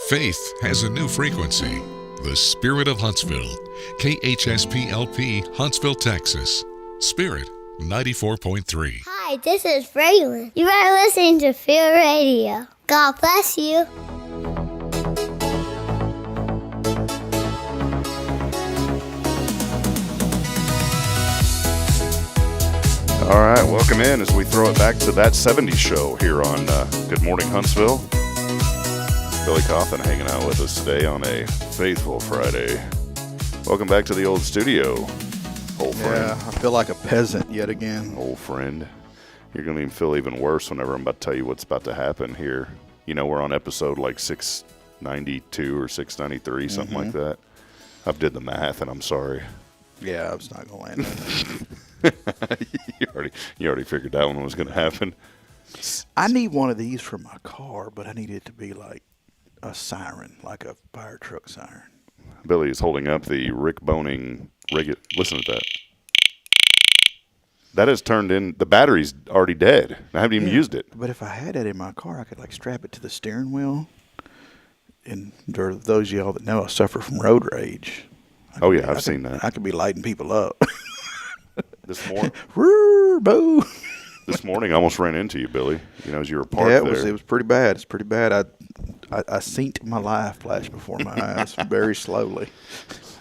Faith has a new frequency. The Spirit of Huntsville. KHSPLP, Huntsville, Texas. Spirit 94.3. Hi, this is Braylon. You are listening to Feel Radio. God bless you. All right, welcome in as we throw it back to That 70s Show here on Good Morning Huntsville. Billy Cauthen hanging out with us today on a faithful Friday. Welcome back to the old studio, old friend. Yeah, I feel like a peasant yet again. Old friend. You're going to even feel even worse whenever I'm about to tell you what's about to happen here. You know, we're on episode like 692 or 693, something like that. I've did the math, and I'm sorry. Yeah, I was not going to land you already figured that one was going to happen. I need one of these for my car, but I need it to be like a siren, like a fire truck siren. Billy is holding up the Rick Boning Listen to that. That has turned in. The battery's already dead. I haven't even used it. But if I had it in my car, I could like strap it to the steering wheel. And for those of y'all that know, I suffer from road rage. I've seen that. I could be lighting people up. This morning. This morning, I almost ran into you, Billy. You know, as you were parked there. It was pretty bad. It's pretty bad. I synced my life flash before my eyes very slowly.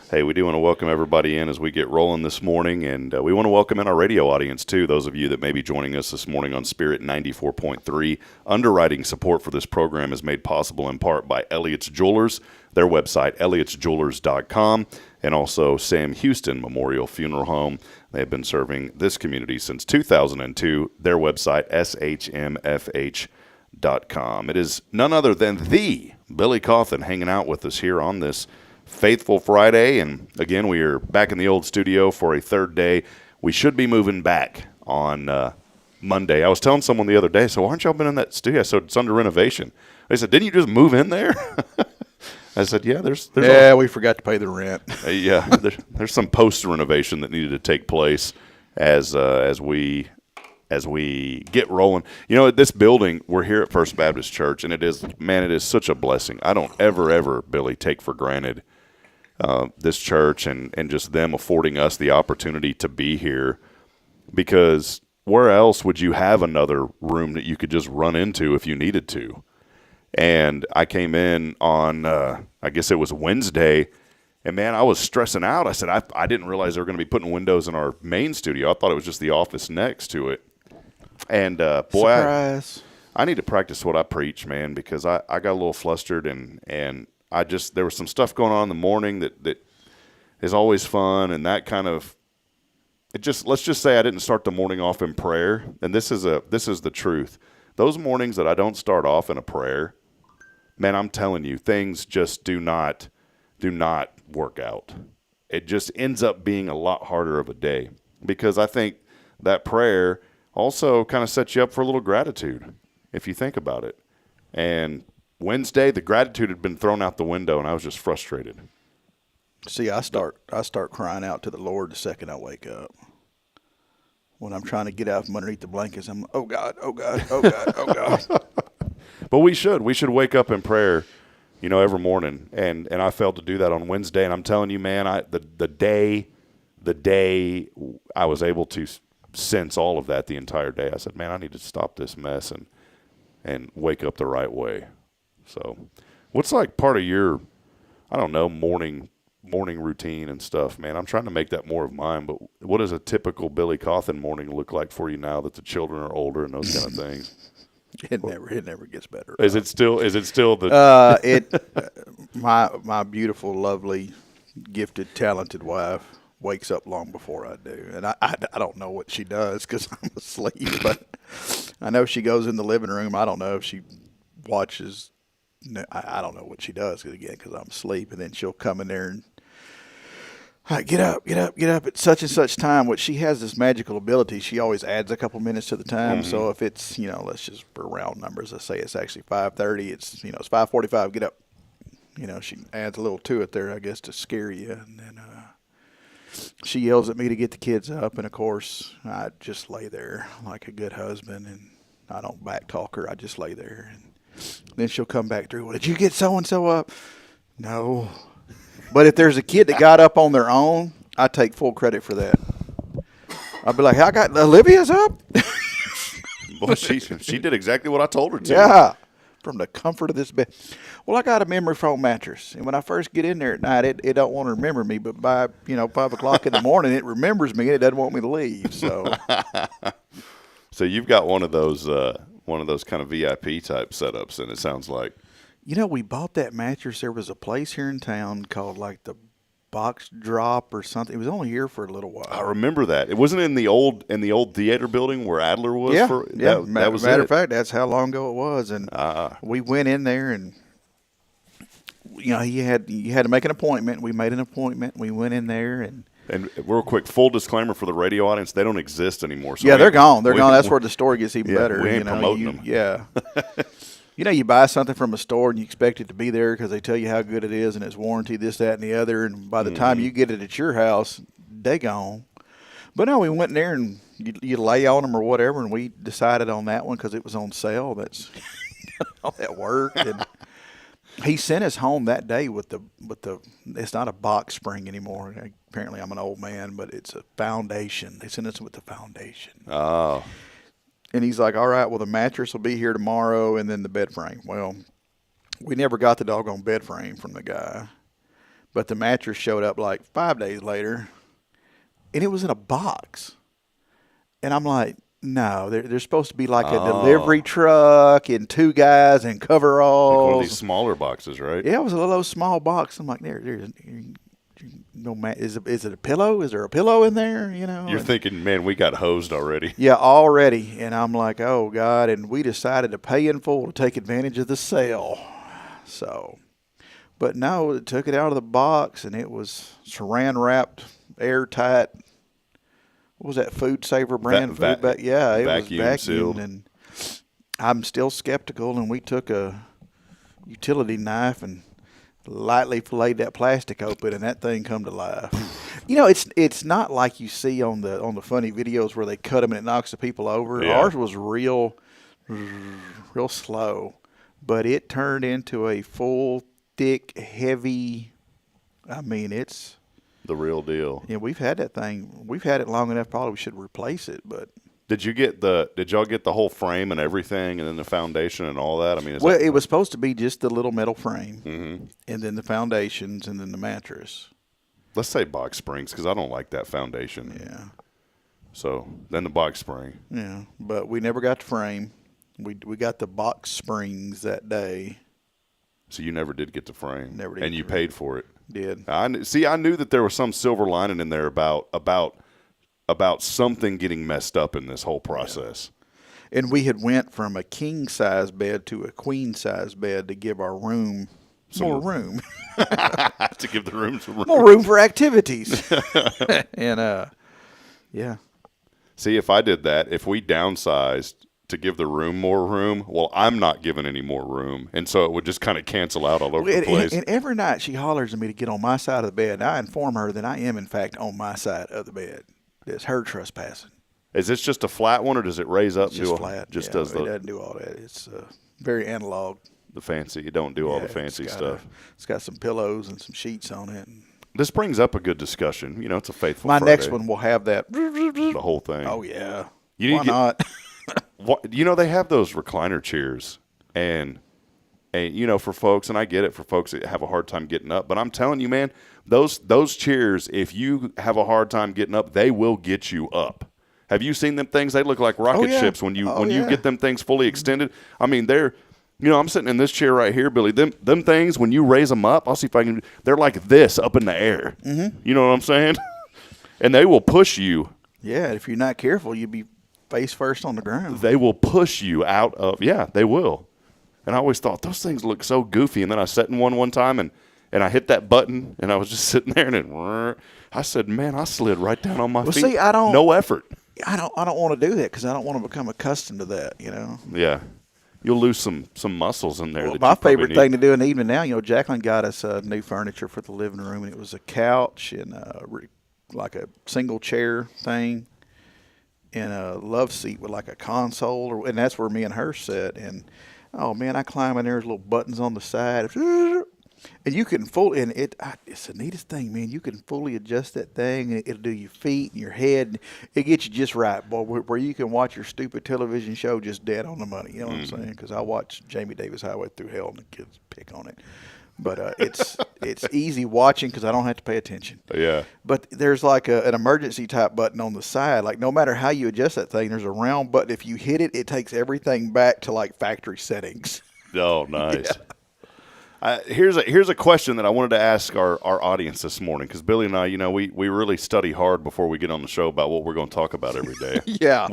Hey, we do want to welcome everybody in as we get rolling this morning, and we want to welcome in our radio audience, too, those of you that may be joining us this morning on Spirit 94.3. Underwriting support for this program is made possible in part by Elliott's Jewelers, their website, elliotsjewelers.com, and also Sam Houston Memorial Funeral Home. They have been serving this community since 2002. Their website, SHMFH.com. It is none other than the Billy Cauthen hanging out with us here on this Faithful Friday. And again, we are back in the old studio for a third day. We should be moving back on Monday. I was telling someone the other day, so why aren't y'all been in that studio? So it's under renovation. They said, didn't you just move in there? I said, yeah, we forgot to pay the rent. There's some post renovation that needed to take place as we get rolling. You know, at this building, we're here at First Baptist Church, and it is such a blessing. I don't ever, Billy, take for granted this church and just them affording us the opportunity to be here, because where else would you have another room that you could just run into if you needed to? And I came in on, I guess it was Wednesday, And, man, I was stressing out. I said, I didn't realize they were going to be putting windows in our main studio. I thought it was just the office next to it. And, boy, Surprise. I need to practice what I preach, man, because I got a little flustered. And there was some stuff going on in the morning that is always fun. And that kind of, let's just say I didn't start the morning off in prayer. And this is the truth. Those mornings that I don't start off in a prayer, man, I'm telling you, things just do not work out. It just ends up being a lot harder of a day, because I think that prayer also kind of sets you up for a little gratitude if you think about it. And Wednesday, the gratitude had been thrown out the window, and I was just frustrated. See, I start crying out to the Lord the second I wake up. When I'm trying to get out from underneath the blankets, I'm, oh God, oh God, oh God, oh God. But we should wake up in prayer, every morning. And I failed to do that on Wednesday. And I'm telling you, man, the day I was able to sense all of that the entire day, I said, man, I need to stop this mess and wake up the right way. So what's like part of your, I don't know, morning routine and stuff, man? I'm trying to make that more of mine, but what does a typical Billy Cauthen morning look like for you now that the children are older and those kind of things? It never gets better. Is it still the my beautiful, lovely, gifted, talented wife wakes up long before I do, and I don't know what she does because I'm asleep, but I know she goes in the living room. I don't know if she watches. I don't know what she does because I'm asleep, and then she'll come in there and get up at such and such time. Which she has this magical ability. She always adds a couple minutes to the time. Mm-hmm. So if it's, let's just for round numbers, let's say it's actually 5:30. It's, it's 5:45. Get up. She adds a little to it there, I guess, to scare you. And then she yells at me to get the kids up. And of course, I just lay there like a good husband, and I don't back talk her. I just lay there, and then she'll come back through. Well, did you get so and so up? No. But if there's a kid that got up on their own, I take full credit for that. I'll be like, I got Olivia's up. Boy, she did exactly what I told her to. Yeah, from the comfort of this bed. Well, I got a memory foam mattress, and when I first get in there at night, it don't want to remember me. But by 5 o'clock in the morning, it remembers me and it doesn't want me to leave. So, so you've got one of those kind of VIP type setups, and it sounds like. We bought that mattress. There was a place here in town called like the Box Drop or something. It was only here for a little while. I remember that. It wasn't in the old theater building where Adler was. Yeah, that was matter of fact, that's how long ago it was. And we went in there, and you had to make an appointment. We made an appointment. We went in there, and real quick, full disclaimer for the radio audience: they don't exist anymore. So yeah, they're gone. They're gone. That's where the story gets even better. We ain't promoting them. Yeah. You buy something from a store and you expect it to be there because they tell you how good it is and it's warranty, this, that, and the other. And by the time you get it at your house, they gone. But no, we went in there and you lay on them or whatever, and we decided on that one because it was on sale. That's all that worked. And he sent us home that day with the. It's not a box spring anymore. Apparently, I'm an old man, but it's a foundation. They sent us with the foundation. Oh. And he's like, all right, well, the mattress will be here tomorrow and then the bed frame. Well, we never got the doggone bed frame from the guy. But the mattress showed up like 5 days later, and it was in a box. And I'm like, no, there's supposed to be like a delivery truck and 2 guys and coveralls. Like one of these smaller boxes, right? Yeah, it was a little small box. I'm like, there's no, is it a pillow? Is there a pillow in there? You're thinking, man, we got hosed already. Yeah, already. And I'm like, oh God. And we decided to pay in full to take advantage of the sale. So, but no, it took it out of the box, and it was saran wrapped, airtight. What was that Food Saver brand? Yeah, it was vacuumed sealed. And I'm still skeptical. And we took a utility knife and lightly filleted that plastic open, and that thing come to life. It's not like you see on the funny videos where they cut them and it knocks the people over. Yeah. Ours was real slow, but it turned into a full, thick, heavy. I mean, it's the real deal. Yeah, we've had that thing. We've had it long enough. Probably we should replace it, but. Did y'all get the whole frame and everything, and then the foundation and all that? I mean, it was supposed to be just the little metal frame, and then the foundations, and then the mattress. let's say box springs, because I don't like that foundation. Yeah. So then the box spring. Yeah, but we never got the frame. We got the box springs that day. So you never did get the frame. Never did. And you paid for it. Did. I knew that there was some silver lining in there about something getting messed up in this whole process. Yeah. And we had went from a king size bed to a queen size bed to give our room more room. To give the room some room. More room for activities. And yeah. See, if I did that, if we downsized to give the room more room, well, I'm not giving any more room. And so it would just kind of cancel out all over the place. And every night she hollers at me to get on my side of the bed. And I inform her that I am, in fact, on my side of the bed. It's her trespassing. Is this just a flat one, or does it raise up? It's just flat. Just yeah, does it doesn't do all that. It's very analog. The fancy. You don't do all the fancy stuff. It's got some pillows and some sheets on it. This brings up a good discussion. You know, it's a faithful My Friday. next one will have that. The whole thing. Oh, yeah. Why not? You know, they have those recliner chairs, and you know, for folks, and I get it, for folks that have a hard time getting up, but I'm telling you, man, those chairs, if you have a hard time getting up, they will get you up. Have you seen them things? They look like rocket ships when you you get them things fully extended. I mean, I'm sitting in this chair right here, Billy. Them things, when you raise them up, I'll see if I can. They're like this up in the air. Mm-hmm. You know what I'm saying? And they will push you. Yeah, if you're not careful, you'll be face first on the ground. They will push you out of. Yeah, they will. And I always thought those things look so goofy. And then I sat in one time and I hit that button and I was just sitting there and I said, man, I slid right down on my feet. See, I don't. No effort. I don't want to do that because I don't want to become accustomed to that. You know. Yeah. You'll lose some muscles in there. Well, my favorite thing to do in the evening now, Jacqueline got us new furniture for the living room, and it was a couch and like a single chair thing, and a love seat with like a console, and that's where me and her sit. And oh man, I climb in there. There's little buttons on the side, and you can it's the neatest thing, man. You can fully adjust that thing, and it'll do your feet and your head. It gets you just right, boy, where you can watch your stupid television show just dead on the money. You know what I'm saying? Because I watch Jamie Davis Highway Through Hell, and the kids pick on it. But it's easy watching because I don't have to pay attention. Yeah. But there's like an emergency type button on the side. Like no matter how you adjust that thing, there's a round button. If you hit it, it takes everything back to like factory settings. Oh, nice. Yeah. Here's a question that I wanted to ask our audience this morning, because Billy and I, we really study hard before we get on the show about what we're going to talk about every day. Yeah.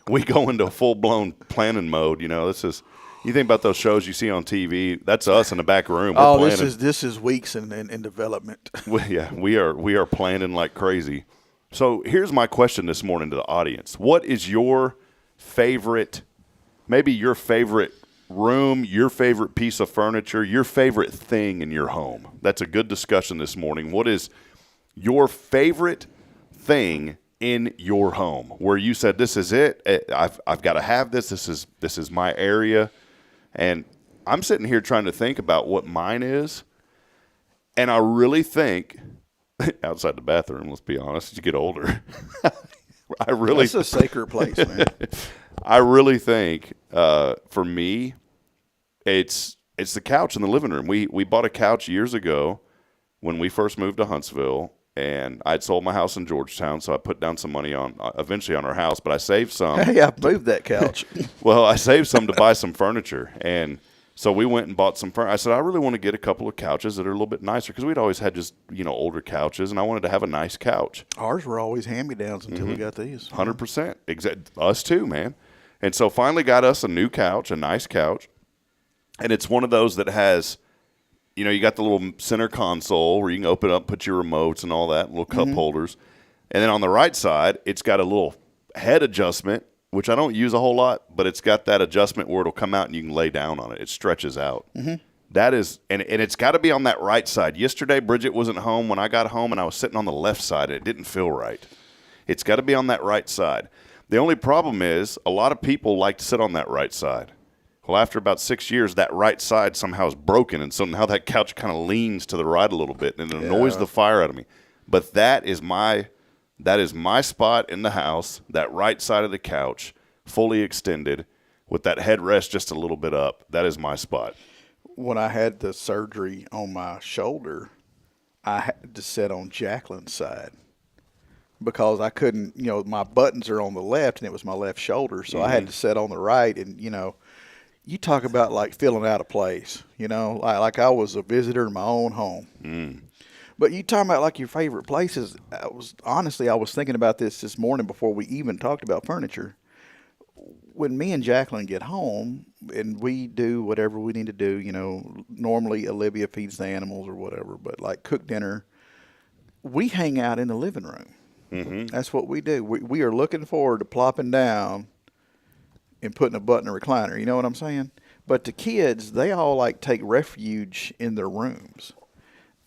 We go into full-blown planning mode. This is, you think about those shows you see on TV, that's us in the back room. We're planning. This is weeks in development. We are planning like crazy. So here's my question this morning to the audience. What is your favorite, maybe your favorite room, your favorite piece of furniture, your favorite thing in your home? That's a good discussion this morning. What is your favorite thing in your home where you said, this is it, I've got to have this is my area? And I'm sitting here trying to think about what mine is, and I really think outside the bathroom, let's be honest, as you get older, that's a sacred place, man. I really think for me, it's the couch in the living room. We bought a couch years ago when we first moved to Huntsville, and I'd sold my house in Georgetown, so I put down some money eventually on our house, but I saved some. Hey, I moved that couch. Well, I saved some to buy some furniture, and so we went and bought some furniture. I said, I really want to get a couple of couches that are a little bit nicer, because we'd always had just, older couches, and I wanted to have a nice couch. Ours were always hand-me-downs until we got these. 100%. Us too, man. And so finally got us a new couch, a nice couch, and it's one of those that has, you got the little center console where you can open up, put your remotes and all that, little cup holders. And then on the right side, it's got a little head adjustment, which I don't use a whole lot, but it's got that adjustment where it'll come out and you can lay down on it. It stretches out. Mm-hmm. That is, and it's got to be on that right side. Yesterday, Bridget wasn't home when I got home, and I was sitting on the left side, and it didn't feel right. It's got to be on that right side. The only problem is a lot of people like to sit on that right side. Well, after about 6 years, that right side somehow is broken, and so now that couch kind of leans to the right a little bit, and it annoys the fire out of me. But that is my spot in the house, that right side of the couch, fully extended, with that headrest just a little bit up. That is my spot. When I had the surgery on my shoulder, I had to sit on Jacqueline's side because I couldn't, my buttons are on the left and it was my left shoulder. So I had to sit on the right. And, you talk about like feeling out of place, like I was a visitor in my own home. But you talking about like your favorite places. I was thinking about this morning before we even talked about furniture. When me and Jacqueline get home and we do whatever we need to do, normally Olivia feeds the animals or whatever, but like cook dinner, we hang out in the living room. That's what we do. We are looking forward to plopping down and putting a butt in a recliner. You know what I'm saying? But the kids, they all like take refuge in their rooms.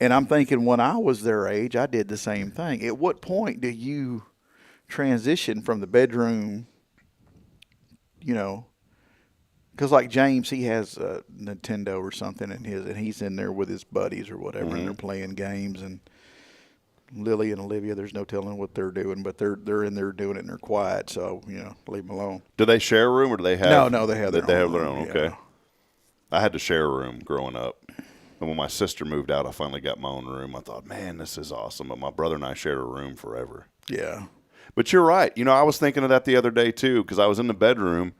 And I'm thinking when I was their age, I did the same thing. At what point do you transition from the bedroom, because like James, he has a Nintendo or something in his, and he's in there with his buddies or whatever, and they're playing games. And Lily and Olivia, there's no telling what they're doing, but they're in there doing it and they're quiet, so leave them alone. Do they share a room or do they have? No, they have their own. Okay. Yeah. I had to share a room growing up. And when my sister moved out, I finally got my own room. I thought, man, this is awesome. But my brother and I shared a room forever. Yeah. But you're right. I was thinking of that the other day, too, because I was in the bedroom,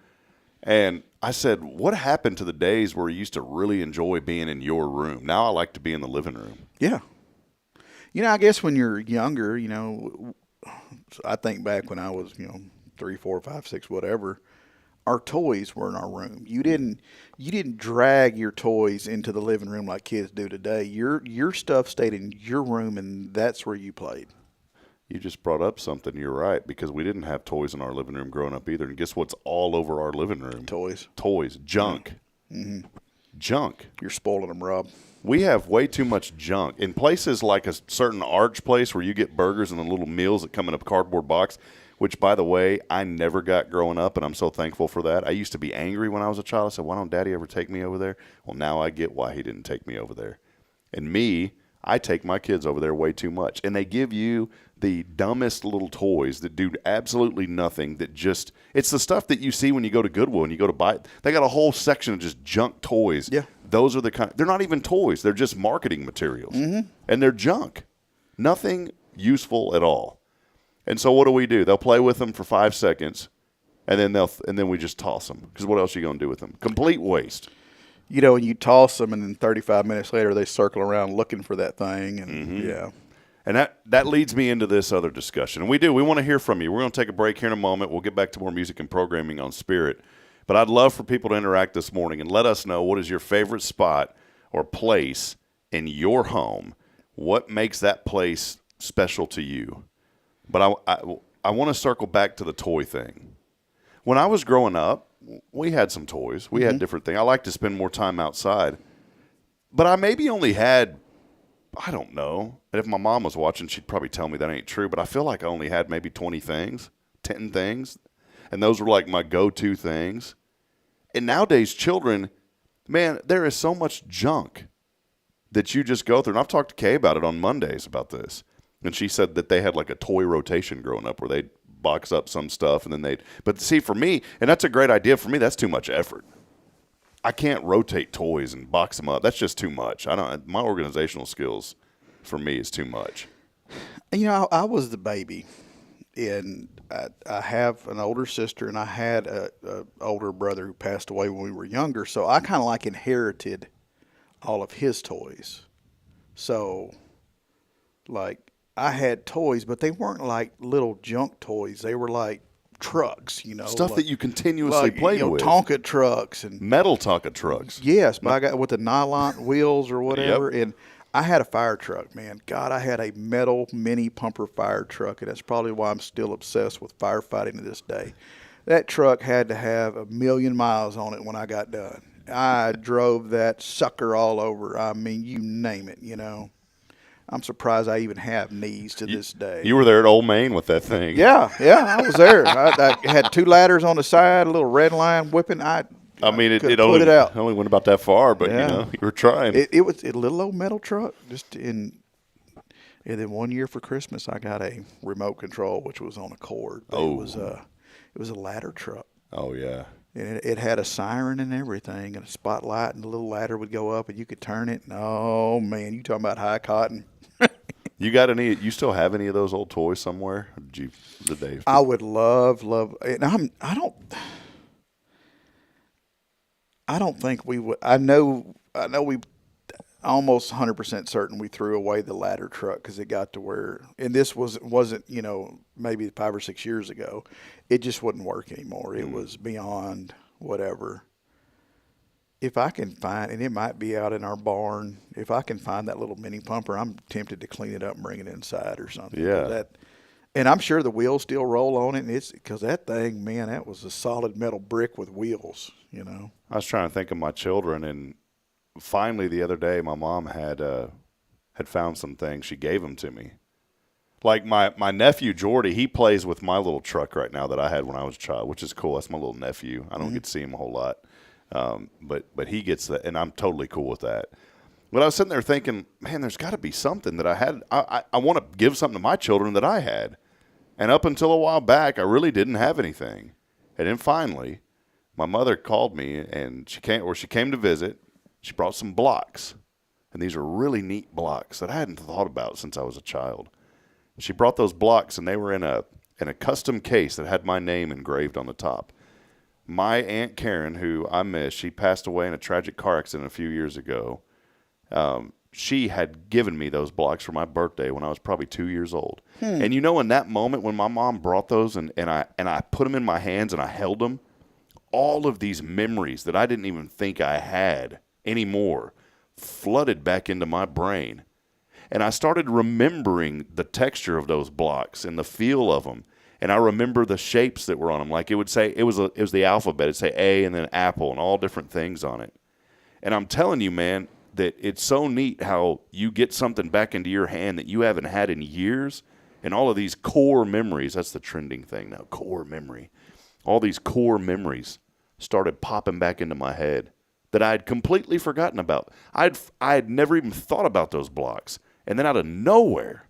and I said, what happened to the days where you used to really enjoy being in your room? Now I like to be in the living room. Yeah. I guess when you're younger, I think back when I was, 3, 4, 5, 6, whatever, our toys were in our room. You didn't drag your toys into the living room like kids do today. Your stuff stayed in your room, and that's where you played. You just brought up something. You're right, because we didn't have toys in our living room growing up either. And guess what's all over our living room? Toys. Junk. Junk. You're spoiling them, Rob. We have way too much junk. In places like a certain Arch place where you get burgers and the little meals that come in a cardboard box, which, by the way, I never got growing up, and I'm so thankful for that. I used to be angry when I was a child. I said, why don't Daddy ever take me over there? Well, now I get why he didn't take me over there. And I take my kids over there way too much. And they give you the dumbest little toys that do absolutely nothing, that just – it's the stuff that you see when you go to Goodwill and you go to buy – they got a whole section of just junk toys. Yeah. Those are the kind – they're not even toys. They're just marketing materials. And they're junk. Nothing useful at all. And so what do? They'll play with them for 5 seconds, and then we just toss them. Because what else are you going to do with them? Complete waste. And you toss them, and then 35 minutes later they circle around looking for that thing. And yeah. And that leads me into this other discussion. And we want to hear from you. We're going to take a break here in a moment. We'll get back to more music and programming on Spirit. But I'd love for people to interact this morning and let us know, what is your favorite spot or place in your home? What makes that place special to you? But I want to circle back to the toy thing. When I was growing up, we had some toys. We had different things. I like to spend more time outside. But I maybe only had, I don't know. And if my mom was watching, she'd probably tell me that ain't true. But I feel like I only had maybe 20 things, 10 things. And those were like my go-to things. And nowadays, children, man, there is so much junk that you just go through. And I've talked to Kay about it on Mondays about this. And she said that they had like a toy rotation growing up where they'd box up some stuff and then but see, for me, and that's a great idea, for me, that's too much effort. I can't rotate toys and box them up. That's just too much. My organizational skills for me is too much. I was the baby, and I have an older sister, and I had a older brother who passed away when we were younger. So I kind of like inherited all of his toys. So like, I had toys, but they weren't like little junk toys. They were like trucks, Stuff like, that you continuously played with. Tonka trucks and metal Tonka trucks. Yes, but I got with the nylon wheels or whatever. Yep. And I had a fire truck, man. God, I had a metal mini pumper fire truck, and that's probably why I'm still obsessed with firefighting to this day. That truck had to have 1,000,000 miles on it when I got done. I drove that sucker all over. I mean, you name it, I'm surprised I even have knees to this day. You were there at Old Main with that thing. Yeah, I was there. I had 2 ladders on the side, a little red line whipping. I mean, it only went about that far, but you were trying. It was a little old metal truck. And then one year for Christmas, I got a remote control, which was on a cord. It was a ladder truck. Oh yeah. And it had a siren and everything, and a spotlight, and the little ladder would go up, and you could turn it. And, oh man, you talking about high cotton? You got any? You still have any of those old toys somewhere? Or did they? I would love, and I don't think we would. I know we almost 100% certain we threw away the ladder truck because it got to where, and this wasn't maybe 5 or 6 years ago, it just wouldn't work anymore. It was beyond whatever. If I can find, and it might be out in our barn, if I can find that little mini pumper, I'm tempted to clean it up and bring it inside or something. Yeah. And I'm sure the wheels still roll on it, and it's because that thing, man, that was a solid metal brick with wheels. I was trying to think of my children, and finally the other day, my mom had found some things. She gave them to me. Like my nephew Jordy, he plays with my little truck right now that I had when I was a child, which is cool. That's my little nephew. I don't get to see him a whole lot. But he gets that, and I'm totally cool with that. But I was sitting there thinking, man, there's got to be something that I had. I want to give something to my children that I had. And up until a while back, I really didn't have anything. And then finally, my mother called me, and she came to visit. She brought some blocks, and these are really neat blocks that I hadn't thought about since I was a child. She brought those blocks, and they were in a custom case that had my name engraved on the top. My Aunt Karen, who I miss, she passed away in a tragic car accident a few years ago. She had given me those blocks for my birthday when I was probably 2 years old. And in that moment when my mom brought those and I put them in my hands and I held them, all of these memories that I didn't even think I had anymore flooded back into my brain. And I started remembering the texture of those blocks and the feel of them. And I remember the shapes that were on them. Like it would say, it was the alphabet. It'd say A and then apple and all different things on it. And I'm telling you, man, that it's so neat how you get something back into your hand that you haven't had in years. And all of these core memories, that's the trending thing now, core memory. All these core memories started popping back into my head that I had completely forgotten about. I had never even thought about those blocks. And then out of nowhere,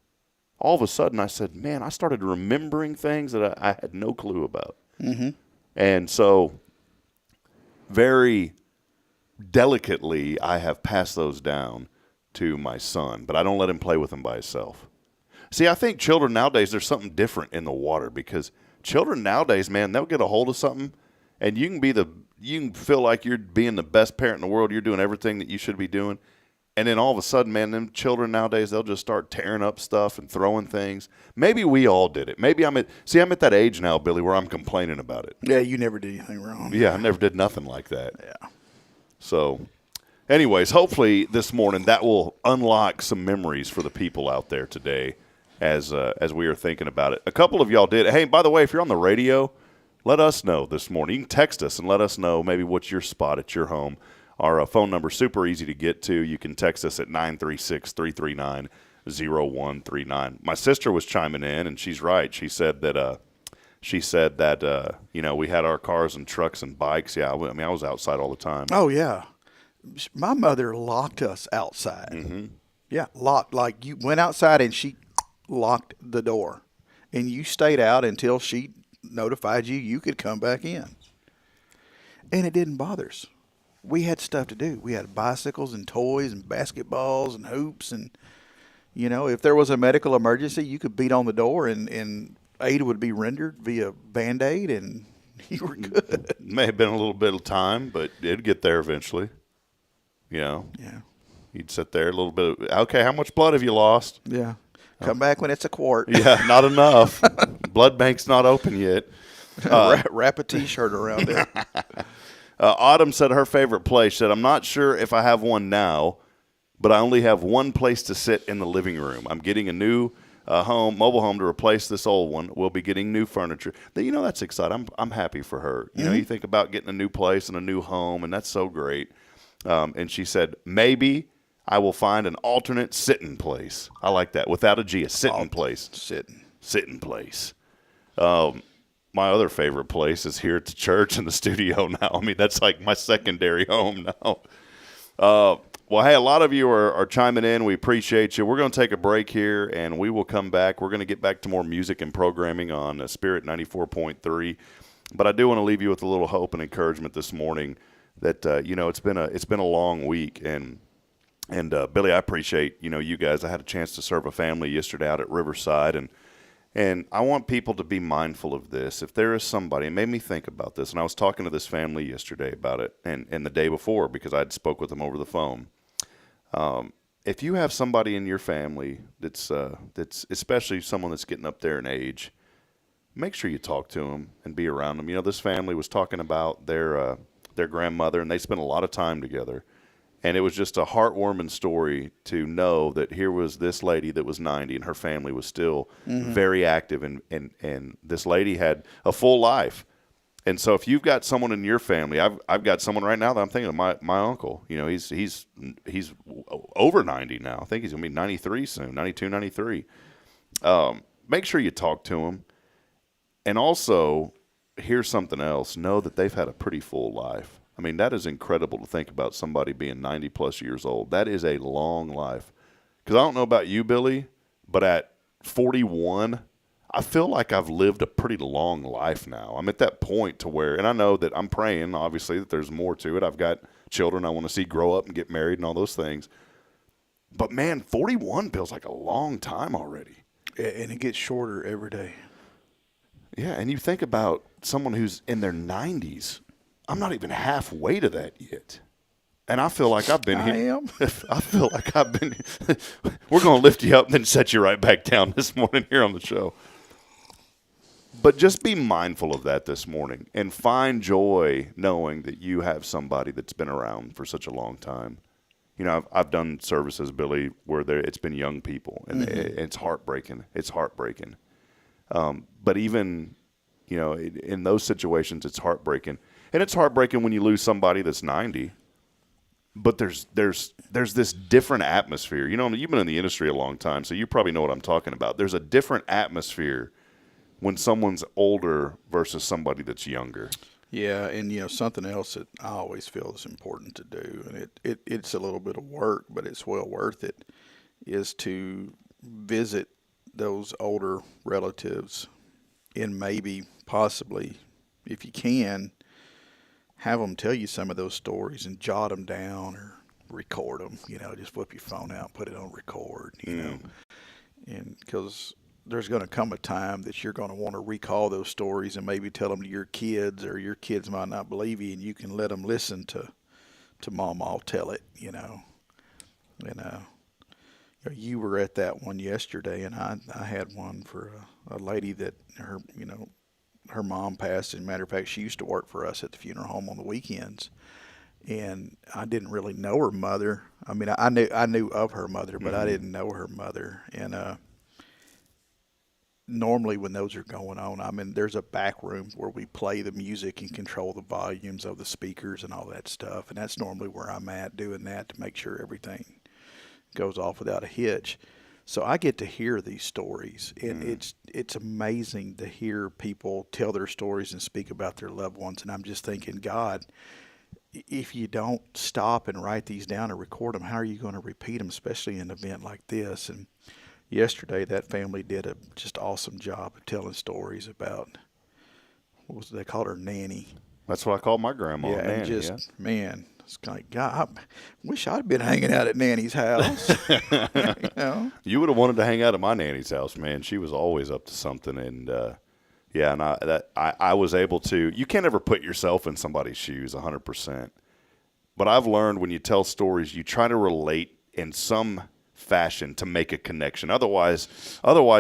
all of a sudden I said, man, I started remembering things that I had no clue about. Mm-hmm. And so very delicately, I have passed those down to my son, but I don't let him play with them by himself. See, I think children nowadays, there's something different in the water because children nowadays, man, they'll get a hold of something and you can feel like you're being the best parent in the world. You're doing everything that you should be doing. And then all of a sudden, man, them children nowadays, they'll just start tearing up stuff and throwing things. Maybe we all did it. Maybe I'm at that age now, Billy, where I'm complaining about it. Yeah, you never did anything wrong. Yeah, I never did nothing like that. Yeah. So, anyways, hopefully this morning that will unlock some memories for the people out there today as we are thinking about it. A couple of y'all did. Hey, by the way, if you're on the radio, let us know this morning. You can text us and let us know maybe what's your spot at your home. Our phone number is super easy to get to. You can text us at 936-339-0139. My sister was chiming in, and she's right. She said that we had our cars and trucks and bikes. Yeah, I was outside all the time. Oh, yeah. My mother locked us outside. Mm-hmm. Yeah, locked. Like you went outside and she locked the door. And you stayed out until she notified you could come back in. And it didn't bother us. We had stuff to do. We had bicycles and toys and basketballs and hoops. And, if there was a medical emergency, you could beat on the door and aid would be rendered via Band-Aid and you were good. It may have been a little bit of time, but it'd get there eventually. Yeah. You'd sit there a little bit. Okay, how much blood have you lost? Yeah. Come back when it's a quart. Yeah, not enough. Blood bank's not open yet. Wrap a T-shirt around it. Autumn said her favorite place. She said, I'm not sure if I have one now, but I only have one place to sit in the living room. I'm getting a new mobile home to replace this old one. We'll be getting new furniture. That's exciting. I'm happy for her. You think about getting a new place and a new home, and that's so great. And she said, maybe I will find an alternate sitting place. I like that. Without a G, a sitting place. Sitting place. My other favorite place is here at the church and the studio now. I mean, that's like my secondary home now. Well, hey, a lot of you are chiming in. We appreciate you. We're going to take a break here, and we will come back. We're going to get back to more music and programming on Spirit 94.3. But I do want to leave you with a little hope and encouragement this morning that, it's been a long week. And And Billy, I appreciate, you guys. I had a chance to serve a family yesterday out at Riverside, and I want people to be mindful of this. If there is somebody, it made me think about this, and I was talking to this family yesterday about it, and the day before, because I'd spoke with them over the phone. If you have somebody in your family that's especially someone that's getting up there in age, make sure you talk to them and be around them. This family was talking about their grandmother, and they spent a lot of time together. And it was just a heartwarming story to know that here was this lady that was 90 and her family was still very active. And this lady had a full life. And so if you've got someone in your family, I've got someone right now that I'm thinking of, my uncle. He's over 90 now. I think he's going to be 93 soon, 92, 93. Make sure you talk to him. And also, here's something else. Know that they've had a pretty full life. I mean, that is incredible to think about somebody being 90-plus years old. That is a long life. Because I don't know about you, Billy, but at 41, I feel like I've lived a pretty long life now. I'm at that point to where, and I know that I'm praying, obviously, that there's more to it. I've got children I want to see grow up and get married and all those things. But, man, 41 feels like a long time already. And it gets shorter every day. Yeah, and you think about someone who's in their 90s. I'm not even halfway to that yet. And I feel like I've been here. I am. I feel like I've been. We're going to lift you up and then set you right back down this morning here on the show. But just be mindful of that this morning and find joy knowing that you have somebody that's been around for such a long time. I've done services, Billy, where it's been young people, and it's heartbreaking. It's heartbreaking. But even, in those situations, it's heartbreaking. And it's heartbreaking when you lose somebody that's 90. But there's this different atmosphere. You've been in the industry a long time, so you probably know what I'm talking about. There's a different atmosphere when someone's older versus somebody that's younger. Yeah, and something else that I always feel is important to do, and it's a little bit of work, but it's well worth it, is to visit those older relatives and maybe possibly, if you can, have them tell you some of those stories and jot them down or record them. Just whip your phone out and put it on record. And because there's going to come a time that you're going to want to recall those stories and maybe tell them to your kids, or your kids might not believe you, and you can let them listen to Mom. I'll tell it. And you were at that one yesterday, and I had one for a lady that her mom passed. As a matter of fact, she used to work for us at the funeral home on the weekends, and I didn't really know her mother. I mean, I knew of her mother, but I didn't know her mother. And normally when those are going on, I mean, there's a back room where we play the music and control the volumes of the speakers and all that stuff, and that's normally where I'm at, doing that to make sure everything goes off without a hitch. So I get to hear these stories, and it's amazing to hear people tell their stories and speak about their loved ones. And I'm just thinking, God, if you don't stop and write these down or record them, how are you going to repeat them, especially in an event like this? And yesterday, that family did a just awesome job of telling stories about, they called her Nanny. That's what I called my grandma, Yeah, Nanny. and just, man, it's kind of, God, I wish I'd been hanging out at Nanny's house. You would have wanted to hang out at my nanny's house, man. She was always up to something, and and I was able to. You can't ever put yourself in somebody's shoes 100%, but I've learned when you tell stories, you try to relate in some fashion to make a connection. Otherwise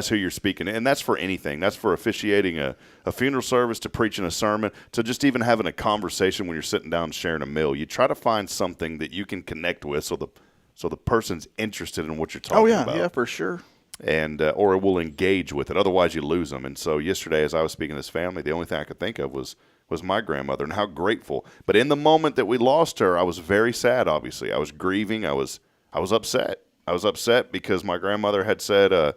who you're speaking, and that's for anything. That's for officiating a funeral service, to preaching a sermon, to just even having a conversation when you're sitting down sharing a meal. You try to find something that you can connect with, so the person's interested in what you're talking about. Oh yeah, for sure. And or will engage with it. Otherwise, you lose them. And so yesterday, as I was speaking to this family, the only thing I could think of was my grandmother and how grateful. But in the moment that we lost her, I was very sad. Obviously, I was grieving. I was upset. I was upset because my grandmother had said, I'm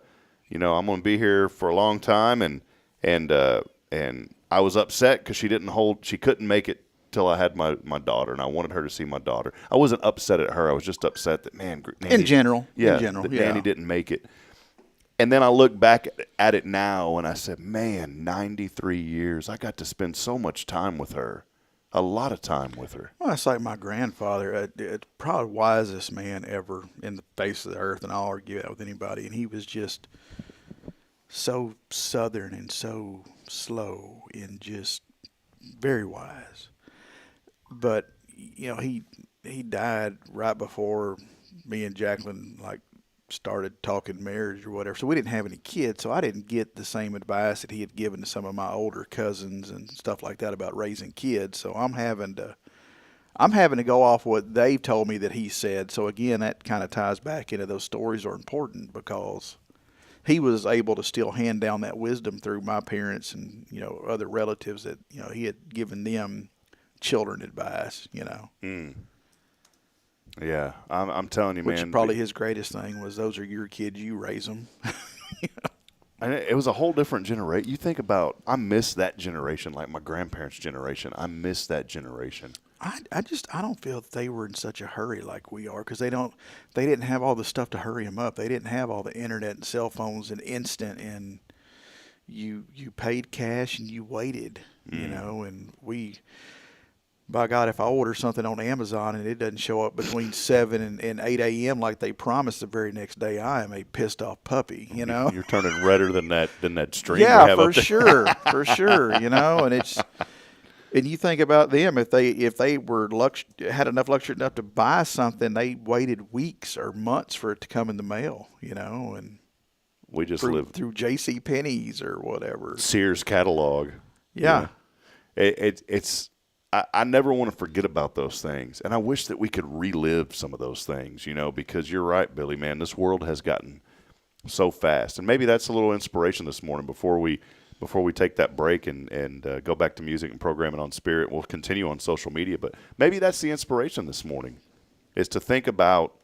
going to be here for a long time, and I was upset because she couldn't make it till I had my daughter, and I wanted her to see my daughter. I wasn't upset at her. I was just upset that, man, Nanny, in general, Nanny didn't make it. And then I look back at it now, and I said, man, 93 years. I got to spend so much time with her. a lot of time with her. Well, it's like my grandfather, probably the wisest man ever in the face of the earth, and I'll argue that with anybody. And he was just so southern and so slow and just very wise. But, he died right before me and Jacqueline, started talking marriage or whatever. So we didn't have any kids, so I didn't get the same advice that he had given to some of my older cousins and stuff like that about raising kids. So I'm having to go off what they've told me that he said. So again, that kind of ties back into those stories are important because he was able to still hand down that wisdom through my parents and, other relatives that, he had given them children advice, Yeah, I'm telling you, man. Which probably his greatest thing was those are your kids, you raise them. And it was a whole different generation. You think about, I miss that generation, like my grandparents' generation. I miss that generation. I don't feel that they were in such a hurry like we are because they didn't have all the stuff to hurry them up. They didn't have all the internet and cell phones and instant, and you paid cash and you waited, and we. By God, if I order something on Amazon and it doesn't show up between 7 and 8 a.m. like they promised the very next day, I am a pissed off puppy, You're turning redder than that stream. Yeah, for sure, and you think about them if they were had enough luxury enough to buy something, they waited weeks or months for it to come in the mail, and we just lived through J.C. Penney's or whatever, Sears catalog. Yeah, it's. I never want to forget about those things, and I wish that we could relive some of those things, because you're right, Billy, man, this world has gotten so fast, and maybe that's a little inspiration this morning before we take that break and go back to music and programming on Spirit. We'll continue on social media, but maybe that's the inspiration this morning, is to think about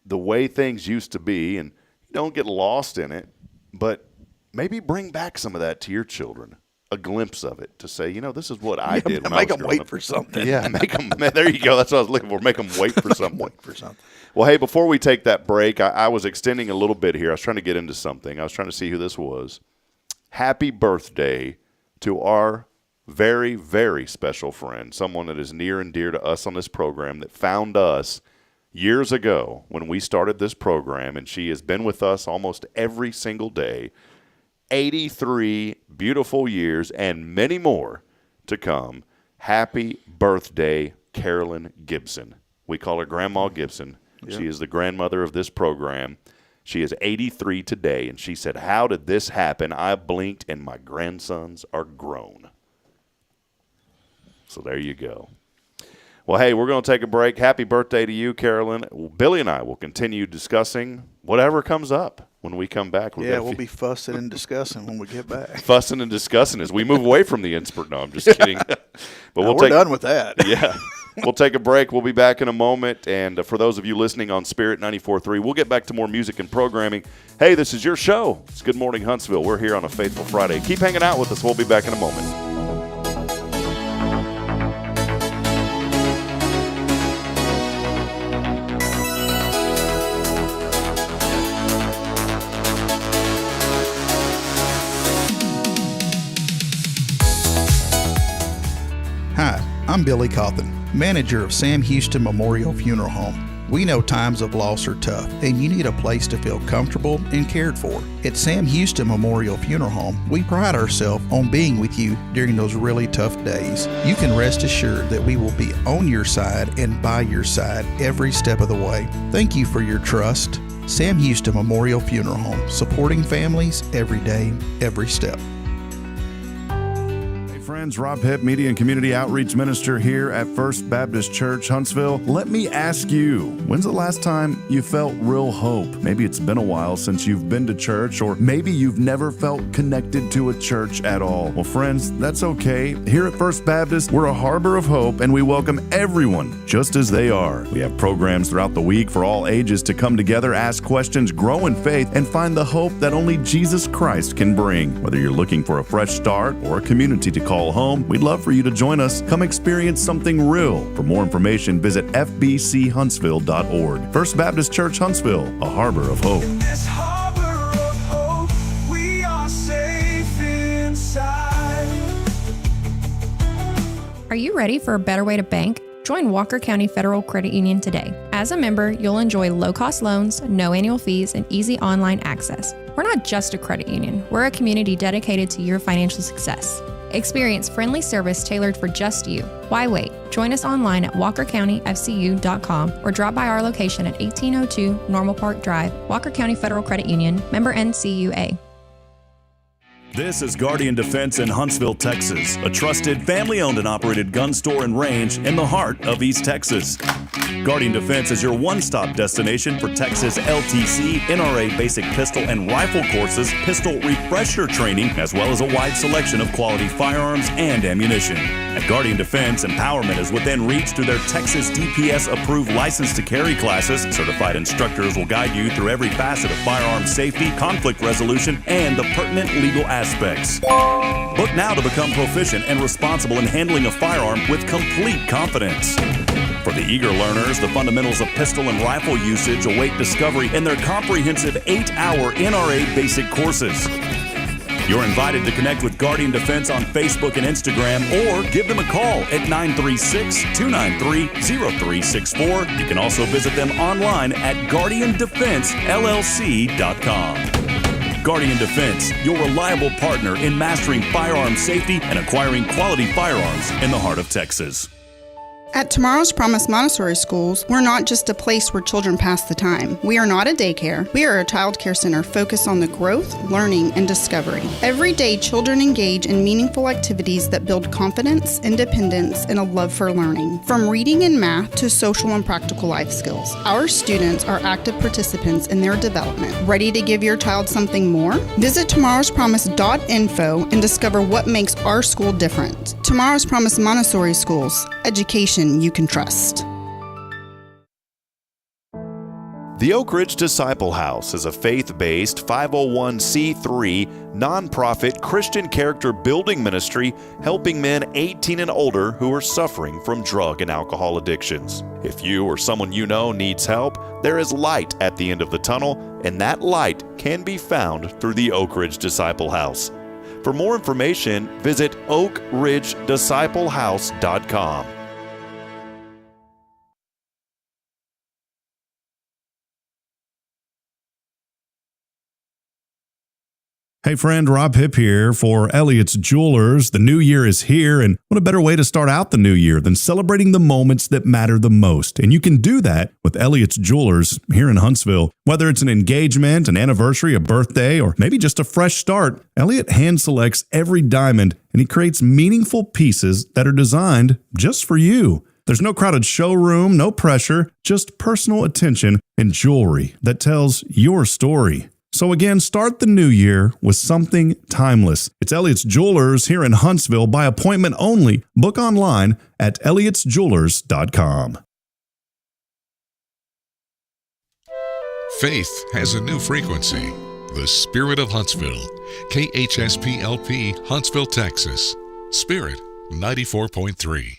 the way things used to be, and don't get lost in it, but maybe bring back some of that to your children. A glimpse of it to say, this is what I did. When make them wait for something. Yeah, make them. There you go. That's what I was looking for. Make them wait for something. Well, hey, before we take that break, I was extending a little bit here. I was trying to get into something. I was trying to see who this was. Happy birthday to our very, very special friend, someone that is near and dear to us on this program that found us years ago when we started this program, and she has been with us almost every single day. 83 beautiful years and many more to come. Happy birthday, Carolyn Gibson. We call her Grandma Gibson. Yep. She is the grandmother of this program. She is 83 today, and she said, "How did this happen? I blinked, and my grandsons are grown." So there you go. Well, hey, we're going to take a break. Happy birthday to you, Carolyn. Billy and I will continue discussing whatever comes up when we come back. We'll be fussing and discussing when we get back. Fussing and discussing as we move away from the Inspert. No, I'm just kidding. But we're done with that. Yeah. We'll take a break. We'll be back in a moment. And for those of you listening on Spirit 94.3, we'll get back to more music and programming. Hey, this is your show. It's Good Morning Huntsville. We're here on a Faithful Friday. Keep hanging out with us. We'll be back in a moment. I'm Billy Cauthen, manager of Sam Houston Memorial Funeral Home. We know times of loss are tough, and you need a place to feel comfortable and cared for. At Sam Houston Memorial Funeral Home, we pride ourselves on being with you during those really tough days. You can rest assured that we will be on your side and by your side every step of the way. Thank you for your trust. Sam Houston Memorial Funeral Home, supporting families every day, every step. Friends, Rob Hipp, Media and Community Outreach Minister here at First Baptist Church, Huntsville. Let me ask you, when's the last time you felt real hope? Maybe it's been a while since you've been to church, or maybe you've never felt connected to a church at all. Well, friends, that's okay. Here at First Baptist, we're a harbor of hope, and we welcome everyone just as they are. We have programs throughout the week for all ages to come together, ask questions, grow in faith, and find the hope that only Jesus Christ can bring. Whether you're looking for a fresh start or a community to call home, we'd love for you to join us. Come experience something real. For more information, visit fbchuntsville.org. First Baptist Church, Huntsville, a harbor of hope. In this harbor of hope, we are safe inside. Are you ready for a better way to bank? Join Walker County Federal Credit Union today. As a member, you'll enjoy low-cost loans, no annual fees, and easy online access. We're not just a credit union. We're a community dedicated to your financial success. Experience friendly service tailored for just you. Why wait? Join us online at walkercountyfcu.com or drop by our location at 1802 Normal Park Drive, Walker County Federal Credit Union, member NCUA. This is Guardian Defense in Huntsville, Texas, a trusted, family-owned and operated gun store and range in the heart of East Texas. Guardian Defense is your one-stop destination for Texas LTC, NRA basic pistol and rifle courses, pistol refresher training, as well as a wide selection of quality firearms and ammunition. At Guardian Defense, empowerment is within reach through their Texas DPS-approved license to carry classes. Certified instructors will guide you through every facet of firearm safety, conflict resolution, and the pertinent legal aspects. Book now to become proficient and responsible in handling a firearm with complete confidence. For the eager learners, the fundamentals of pistol and rifle usage await discovery in their comprehensive 8-hour NRA basic courses. You're invited to connect with Guardian Defense on Facebook and Instagram or give them a call at 936-293-0364. You can also visit them online at guardiandefensellc.com. Guardian Defense, your reliable partner in mastering firearm safety and acquiring quality firearms in the heart of Texas. At Tomorrow's Promise Montessori Schools, we're not just a place where children pass the time. We are not a daycare. We are a child care center focused on the growth, learning, and discovery. Every day, children engage in meaningful activities that build confidence, independence, and a love for learning. From reading and math to social and practical life skills, our students are active participants in their development. Ready to give your child something more? Visit tomorrowspromise.info and discover what makes our school different. Tomorrow's Promise Montessori Schools. Education you can trust. The Oak Ridge Disciple House is a faith-based 501c3 nonprofit Christian character building ministry helping men 18 and older who are suffering from drug and alcohol addictions. If you or someone you know needs help, there is light at the end of the tunnel, and that light can be found through the Oak Ridge Disciple House. For more information, visit oakridgedisciplehouse.com. Hey friend, Rob Hipp here for Elliott's Jewelers. The new year is here, and what a better way to start out the new year than celebrating the moments that matter the most. And you can do that with Elliott's Jewelers here in Huntsville. Whether it's an engagement, an anniversary, a birthday, or maybe just a fresh start, Elliott hand selects every diamond, and he creates meaningful pieces that are designed just for you. There's no crowded showroom, no pressure, just personal attention and jewelry that tells your story. So again, start the new year with something timeless. It's Elliott's Jewelers here in Huntsville by appointment only. Book online at elliotsjewelers.com. Faith has a new frequency. The Spirit of Huntsville. KHSPLP, Huntsville, Texas. Spirit 94.3.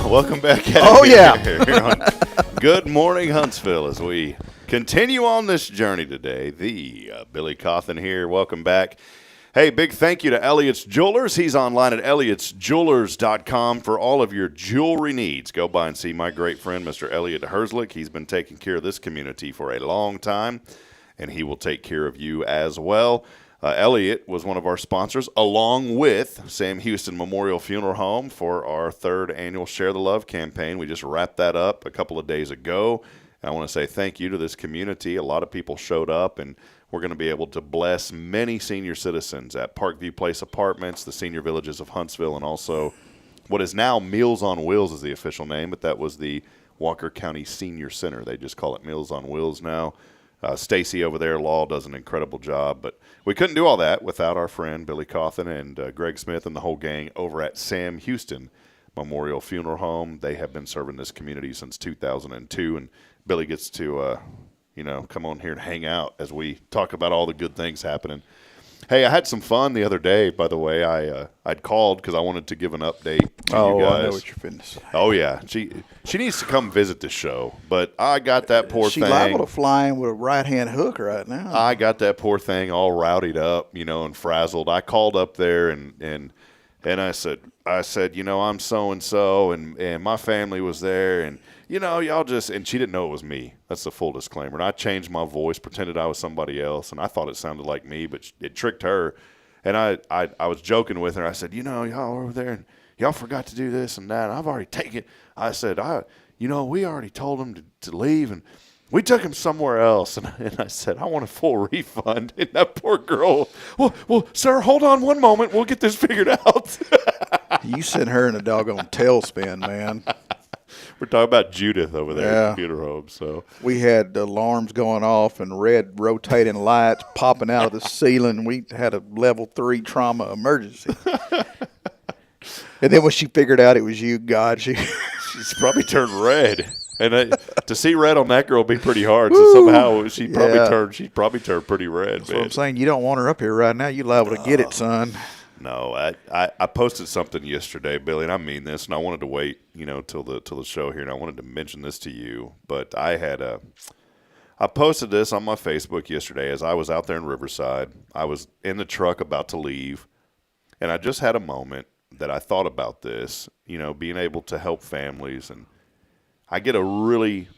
Welcome back. Oh, yeah. Here on Good Morning Huntsville as we continue on this journey today. The Billy Cauthen here. Welcome back. Hey, big thank you to Elliott's Jewelers. He's online at elliotsjewelers.com for all of your jewelry needs. Go by and see my great friend, Mr. Elliott Herzlich. He's been taking care of this community for a long time, and he will take care of you as well. Elliott was one of our sponsors, along with Sam Houston Memorial Funeral Home for our 3rd annual Share the Love campaign. We just wrapped that up a couple of days ago. And I want to say thank you to this community. A lot of people showed up, and we're going to be able to bless many senior citizens at Parkview Place Apartments, the Senior Villages of Huntsville, and also what is now Meals on Wheels is the official name, but that was the Walker County Senior Center. They just call it Meals on Wheels now. Stacy over there, Law, does an incredible job. But we couldn't do all that without our friend Billy Cauthen and Greg Smith and the whole gang over at Sam Houston Memorial Funeral Home. They have been serving this community since 2002, and Billy gets to come on here and hang out as we talk about all the good things happening. Hey, I had some fun the other day, by the way. I'd called because I wanted to give an update to you guys. I know what you're finna say. Oh, yeah. She needs to come visit the show, but I got that poor thing. She's liable to fly in with a right-hand hook right now. I got that poor thing all rowdied up, and frazzled. I called up there and I said, I'm so-and-so, and my family was there, and y'all just, and she didn't know it was me. That's the full disclaimer. And I changed my voice, pretended I was somebody else, and I thought it sounded like me, but it tricked her. And I was joking with her. I said, y'all over there, and y'all forgot to do this and that. And I've already taken it. I said, we already told them to leave, and we took him somewhere else. And I said, I want a full refund. And that poor girl, well, sir, hold on one moment. We'll get this figured out. You sent her in a doggone tailspin, man. We're talking about Judith over there at the funeral home. So we had alarms going off and red rotating lights popping out of the ceiling. We had a level 3 trauma emergency. And then when she figured out it was you, God, she's probably turned red. And to see red on that girl would be pretty hard. So somehow she'd probably turned pretty red. That's what I'm saying. You don't want her up here right now. You're liable to get it, son. No, I posted something yesterday, Billy, and I mean this, and I wanted to wait, till the show here, and I wanted to mention this to you. But I posted this on my Facebook yesterday as I was out there in Riverside. I was in the truck about to leave, and I just had a moment that I thought about this, being able to help families, and I get a really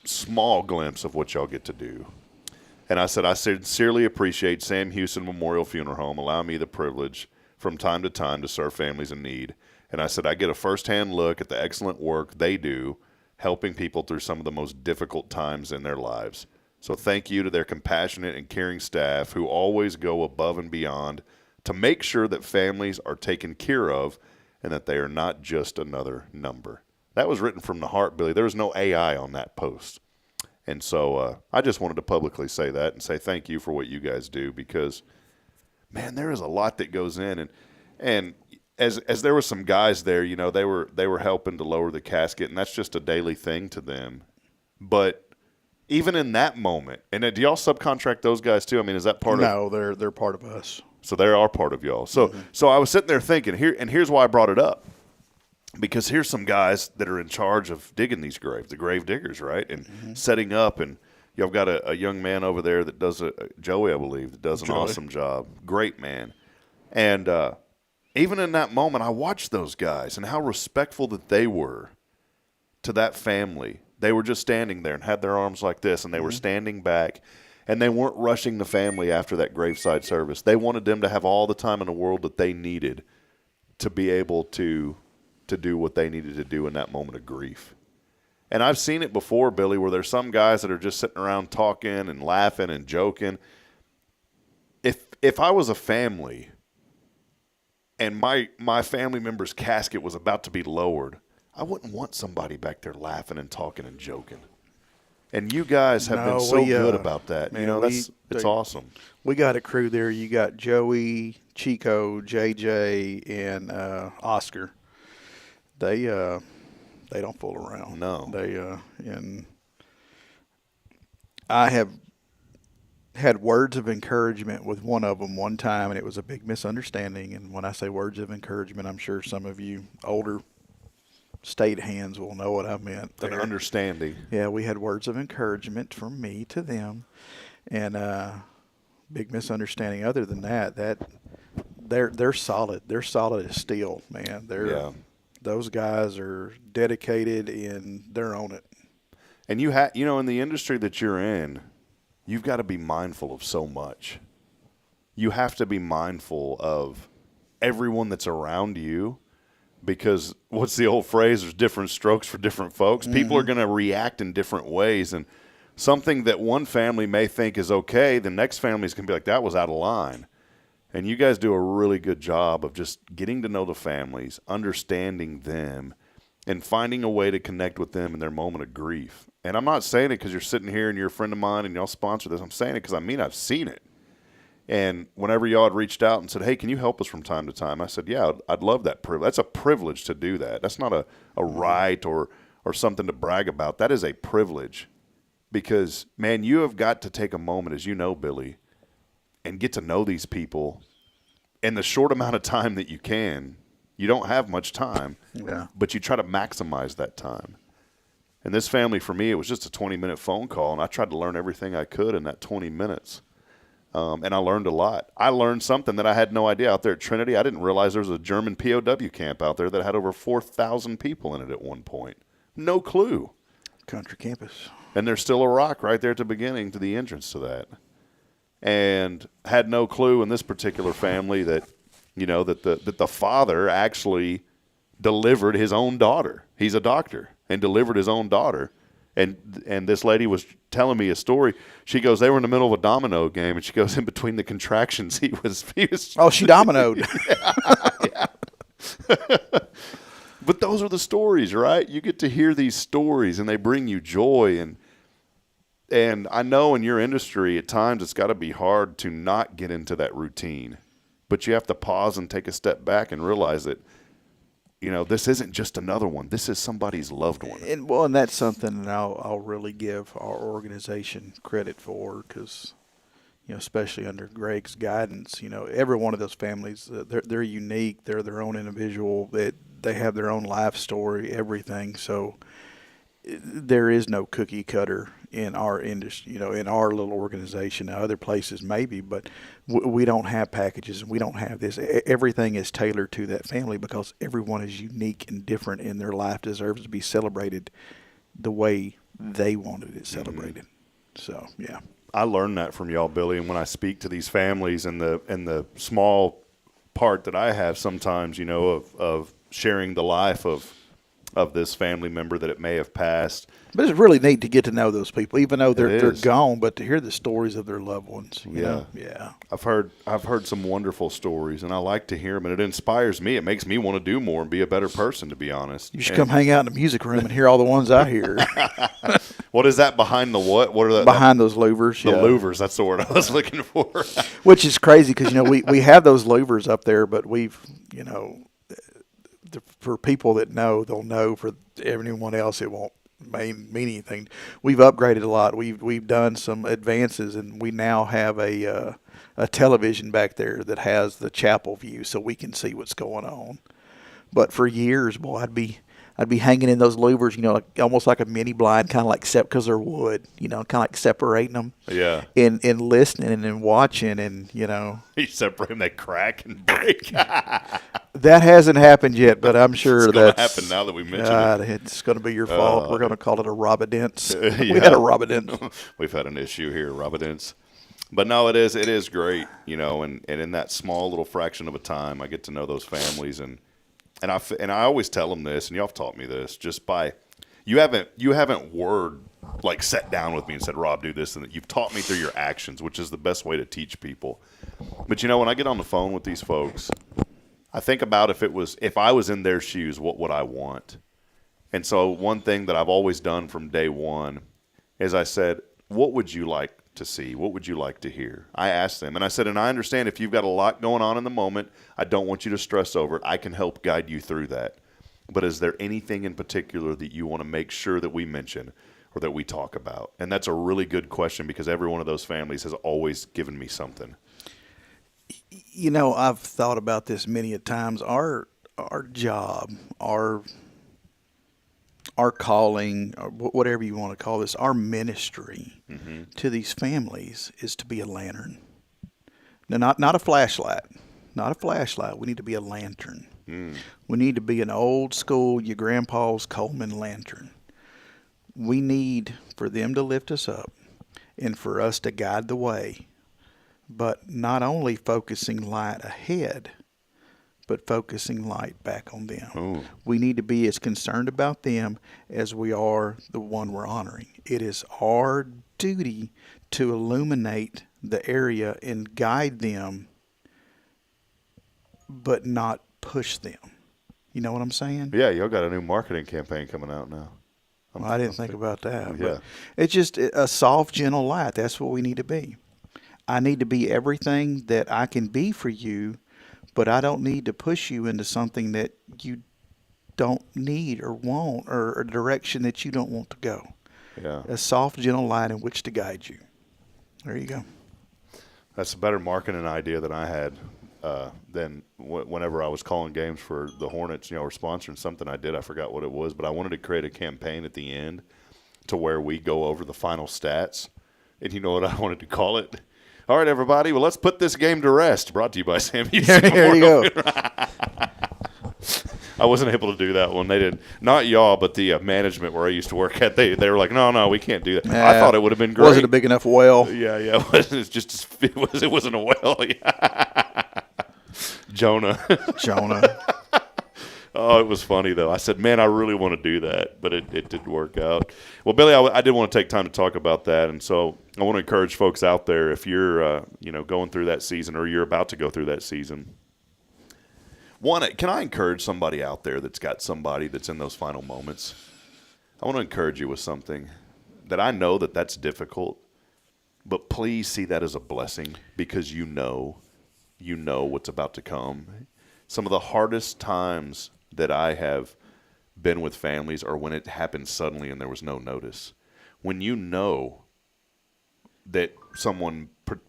small glimpse of what y'all get to do. And I said, I sincerely appreciate Sam Houston Memorial Funeral Home allowing me the privilege from time to time to serve families in need. And I said, I get a firsthand look at the excellent work they do helping people through some of the most difficult times in their lives. So thank you to their compassionate and caring staff who always go above and beyond to make sure that families are taken care of and that they are not just another number. That was written from the heart, Billy. There was no AI on that post. And so I just wanted to publicly say that and say thank you for what you guys do because, man, there is a lot that goes in. And as there were some guys there, they were helping to lower the casket, and that's just a daily thing to them. But even in that moment, and do y'all subcontract those guys too? I mean, is that part of? No, they're part of us. So they are part of y'all. So so I was sitting there thinking here's why I brought it up. Because here's some guys that are in charge of digging these graves, the grave diggers, right? And setting up. And y'all got a young man over there that does Joey, I believe, that does an awesome job. Great man. And even in that moment, I watched those guys and how respectful that they were to that family. They were just standing there and had their arms like this, and they were standing back. And they weren't rushing the family after that graveside service. They wanted them to have all the time in the world that they needed to be able to do what they needed to do in that moment of grief. And I've seen it before, Billy, where there's some guys that are just sitting around talking and laughing and joking. If I was a family and my family member's casket was about to be lowered, I wouldn't want somebody back there laughing and talking and joking. And you guys have been so good about that. Man, it's awesome. We got a crew there. You got Joey, Chico, JJ, and Oscar. They don't fool around. No. And I have had words of encouragement with one of them one time, and it was a big misunderstanding. And when I say words of encouragement, I'm sure some of you older state hands will know what I meant. An understanding. Yeah, we had words of encouragement from me to them. And big misunderstanding. Other than that they're solid. They're solid as steel, man. Those guys are dedicated and they're on it. And in the industry that you're in, you've got to be mindful of so much. You have to be mindful of everyone that's around you, because what's the old phrase? There's different strokes for different folks. People are going to react in different ways, and something that one family may think is okay, the next family is going to be like, that was out of line. And you guys do a really good job of just getting to know the families, understanding them, and finding a way to connect with them in their moment of grief. And I'm not saying it because you're sitting here and you're a friend of mine and y'all sponsor this. I'm saying it because I've seen it. And whenever y'all had reached out and said, hey, can you help us from time to time? I said, yeah, I'd love that privilege. That's a privilege to do that. That's not a right or something to brag about. That is a privilege because, man, you have got to take a moment, as you know, Billy, and get to know these people in the short amount of time that you can. You don't have much time, but you try to maximize that time. And this family, for me, it was just a 20-minute phone call, and I tried to learn everything I could in that 20 minutes. And I learned a lot. I learned something that I had no idea out there at Trinity. I didn't realize there was a German POW camp out there that had over 4,000 people in it at one point. No clue. Country campus. And there's still a rock right there at the beginning to the entrance to that. And had no clue in this particular family that, that the father actually delivered his own daughter. He's a doctor and delivered his own daughter. And this lady was telling me a story. She goes, they were in the middle of a domino game, and she goes, in between the contractions, he was oh, she dominoed. Yeah. But those are the stories, right? You get to hear these stories, and they bring you joy. And I know in your industry, at times, it's got to be hard to not get into that routine. But you have to pause and take a step back and realize that, this isn't just another one. This is somebody's loved one. And that's something that I'll really give our organization credit for, because, especially under Greg's guidance, every one of those families, they're unique. They're their own individual. They have their own life story, everything. So there is no cookie cutter in our industry, in our little organization. Now, other places maybe, but we don't have packages. We don't have this. Everything is tailored to that family because everyone is unique and different, and their life deserves to be celebrated the way they wanted it celebrated. Mm-hmm. So, yeah. I learned that from y'all, Billy, and when I speak to these families and the small part that I have sometimes, of sharing the life of this family member that it may have passed. But it's really neat to get to know those people, even though they're gone, but to hear the stories of their loved ones. Yeah. I've heard some wonderful stories, and I like to hear them, and it inspires me. It makes me want to do more and be a better person, to be honest. You should come hang out in the music room and hear all the ones I hear. What is that behind the what? What are that? Behind those louvers. The louvers, that's the word I was looking for. Which is crazy because, we have those louvers up there, but we've, for people that know, they'll know. For everyone else, it won't mean anything. We've upgraded a lot. We've done some advances, and we now have a television back there that has the chapel view, so we can see what's going on. But for years, boy, I'd be hanging in those louvers, almost like a mini blind, kind of like because they're wood, kind of like separating them. Yeah. And listening and watching, and You separate them, they crack and break. That hasn't happened yet, but I'm sure it's going to happen now that we mentioned it. It's going to be your fault. We're going to call it a robidence. Yeah. We had a robidence. We've had an issue here, robidence. But no, it is great, and in that small little fraction of a time, I get to know those families, and I always tell them this, and y'all have taught me this, just by you haven't sat down with me and said, Rob, do this, and that you've taught me through your actions, which is the best way to teach people. But when I get on the phone with these folks, I think about if I was in their shoes, what would I want? And so one thing that I've always done from day one is I said, what would you like to see? What would you like to hear? I asked them, and I said, and I understand if you've got a lot going on in the moment, I don't want you to stress over it. I can help guide you through that. But is there anything in particular that you want to make sure that we mention or that we talk about? And that's a really good question, because every one of those families has always given me something. I've thought about this many a times. Our job, our calling, or whatever you want to call this, our ministry to these families is to be a lantern. No, not a flashlight. Not a flashlight. We need to be a lantern. We need to be an old school, your grandpa's Coleman lantern. We need for them to lift us up and for us to guide the way, but not only focusing light ahead, but focusing light back on them. Ooh. We need to be as concerned about them as we are the one we're honoring. It is our duty to illuminate the area and guide them, but not push them. You know what I'm saying? Yeah, y'all got a new marketing campaign coming out now. Well, I didn't think about that. Yeah. But it's just a soft, gentle light. That's what we need to be. I need to be everything that I can be for you, but I don't need to push you into something that you don't need or want, or a direction that you don't want to go. Yeah. A soft, gentle light in which to guide you. There you go. That's a better marketing idea than I had. Than whenever I was calling games for the Hornets, or sponsoring something I did. I forgot what it was, but I wanted to create a campaign at the end to where we go over the final stats. And you know what I wanted to call it? All right, everybody, well, let's put this game to rest. Brought to you by Sam Houston. There you go. I wasn't able to do that one. They didn't. Not y'all, but the management where I used to work at. They were like, no, we can't do that. I thought it would have been great. Was it a big enough well? Yeah. It wasn't a well. Yeah. Jonah. Oh, it was funny, though. I said, man, I really want to do that, but it didn't work out. Well, Billy, I did want to take time to talk about that, and so I want to encourage folks out there, if you're going through that season or you're about to go through that season, can I encourage somebody out there that's got somebody that's in those final moments? I want to encourage you with something that I know that's difficult, but please see that as a blessing, because you know what's about to come. Some of the hardest times that I have been with families are when it happened suddenly and there was no notice. When you know that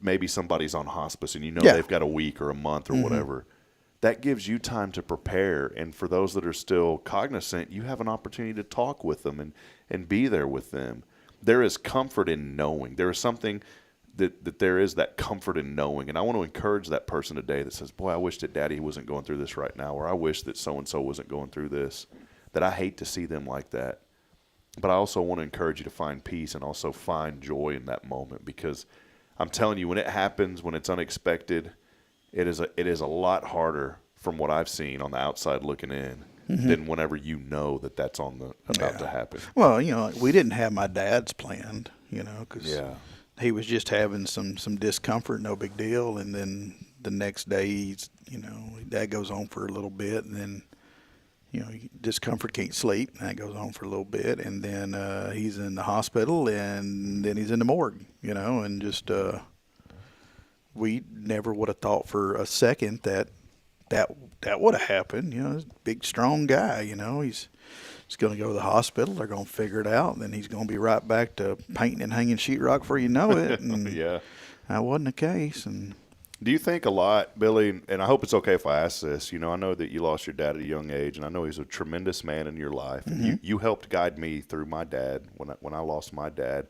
maybe somebody's on hospice and they've got a week or a month or whatever, that gives you time to prepare. And for those that are still cognizant, you have an opportunity to talk with them and be there with them. There is comfort in knowing. There is something that there is that comfort in knowing. And I want to encourage that person today that says, boy, I wish that Daddy wasn't going through this right now, or I wish that so-and-so wasn't going through this, that I hate to see them like that. But I also want to encourage you to find peace and also find joy in that moment, because I'm telling you, when it happens, when it's unexpected, it is a lot harder from what I've seen on the outside looking in than whenever that's about to happen. Well, we didn't have my dad's planned, because he was just having some discomfort, no big deal. And then the next day, Dad goes on for a little bit, and then, discomfort, can't sleep, and that goes on for a little bit. And then he's in the hospital, and then he's in the morgue, and just we never would have thought for a second that would have happened. He's a big, strong guy, he's going to go to the hospital. They're going to figure it out, and then he's going to be right back to painting and hanging sheetrock before you know it. And Yeah. That wasn't the case. And do you think a lot, Billy, and I hope it's okay if I ask this, I know that you lost your dad at a young age, and I know he's a tremendous man in your life. And you helped guide me through my dad when I lost my dad.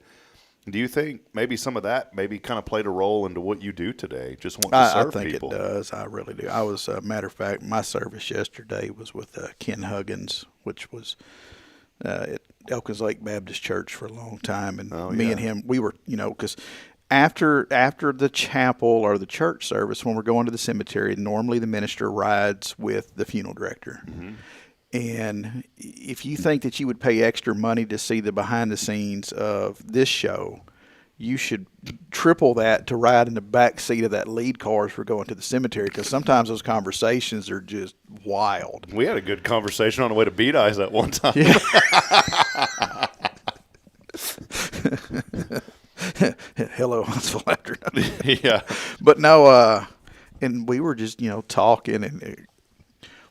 Do you think maybe some of that maybe kind of played a role into what you do today? Just want to serve people. I think it does. I really do. I was, matter of fact, my service yesterday was with Ken Huggins, which was at Elkins Lake Baptist Church for a long time. And me and him, we were, because after the chapel or the church service, when we're going to the cemetery, normally the minister rides with the funeral director. And if you think that you would pay extra money to see the behind the scenes of this show, you should triple that to ride in the back seat of that lead car as we're going to the cemetery, because sometimes those conversations are just wild. We had a good conversation on the way to Beat Eyes that one time. Hello, Huntsville afternoon. Yeah. But no, and we were just, talking, and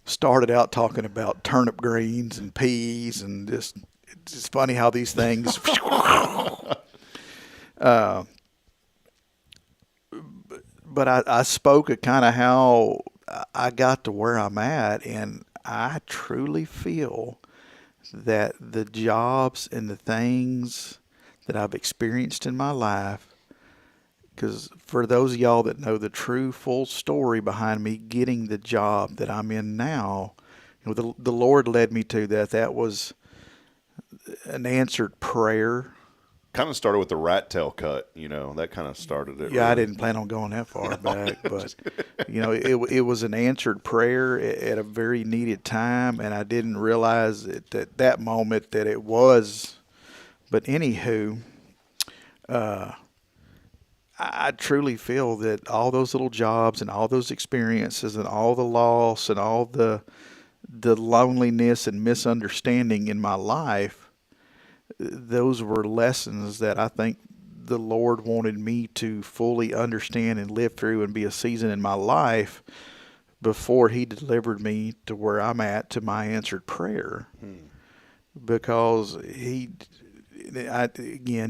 started out talking about turnip greens and peas, and just, it's just funny how these things but I spoke of kind of how I got to where I'm at, and I truly feel that the jobs and the things that I've experienced in my life Because for those of y'all that know the true full story behind me getting the job that I'm in now, the Lord led me to that. That was an answered prayer. Kind of started with the rat tail cut, that kind of started it. Yeah, really. I didn't plan on going that far back, but it was an answered prayer at a very needed time, and I didn't realize at that moment that it was. But anywho, I truly feel that all those little jobs and all those experiences and all the loss and all the loneliness and misunderstanding in my life, those were lessons that I think the Lord wanted me to fully understand and live through and be a season in my life before He delivered me to where I'm at, to my answered prayer. Because again,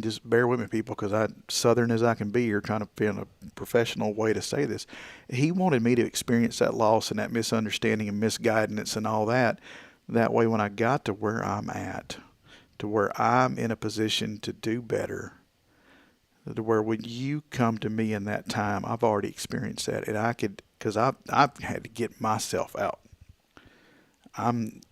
just bear with me, people, because I'm Southern as I can be here, trying to find a professional way to say this. He wanted me to experience that loss and that misunderstanding and misguidance and all that. That way, when I got to where I'm at, to where I'm in a position to do better, to where when you come to me in that time, I've already experienced that, and I could, because I've had to get myself out. I'm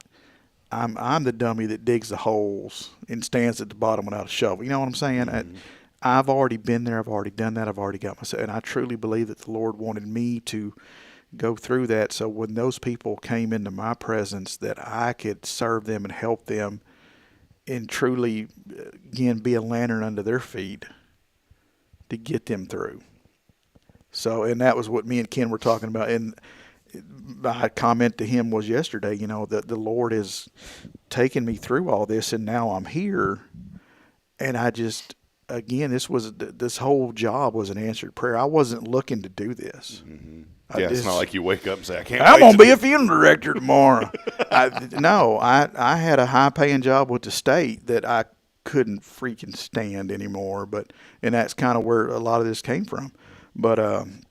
the dummy that digs the holes and stands at the bottom without a shovel. You know what I'm saying? Mm-hmm. I've already been there. I've already done that. I've already got myself. And I truly believe that the Lord wanted me to go through that. So when those people came into my presence, that I could serve them and help them and truly, again, be a lantern under their feet to get them through. So, and that was what me and Ken were talking about. And my comment to him was yesterday, that the Lord has taken me through all this, and now I'm here. And I just, again, this whole job was an answered prayer. I wasn't looking to do this. Mm-hmm. It's not like you wake up and say, I'm going to be a funeral director tomorrow. I had a high-paying job with the state that I couldn't freaking stand anymore. And that's kind of where a lot of this came from. But, and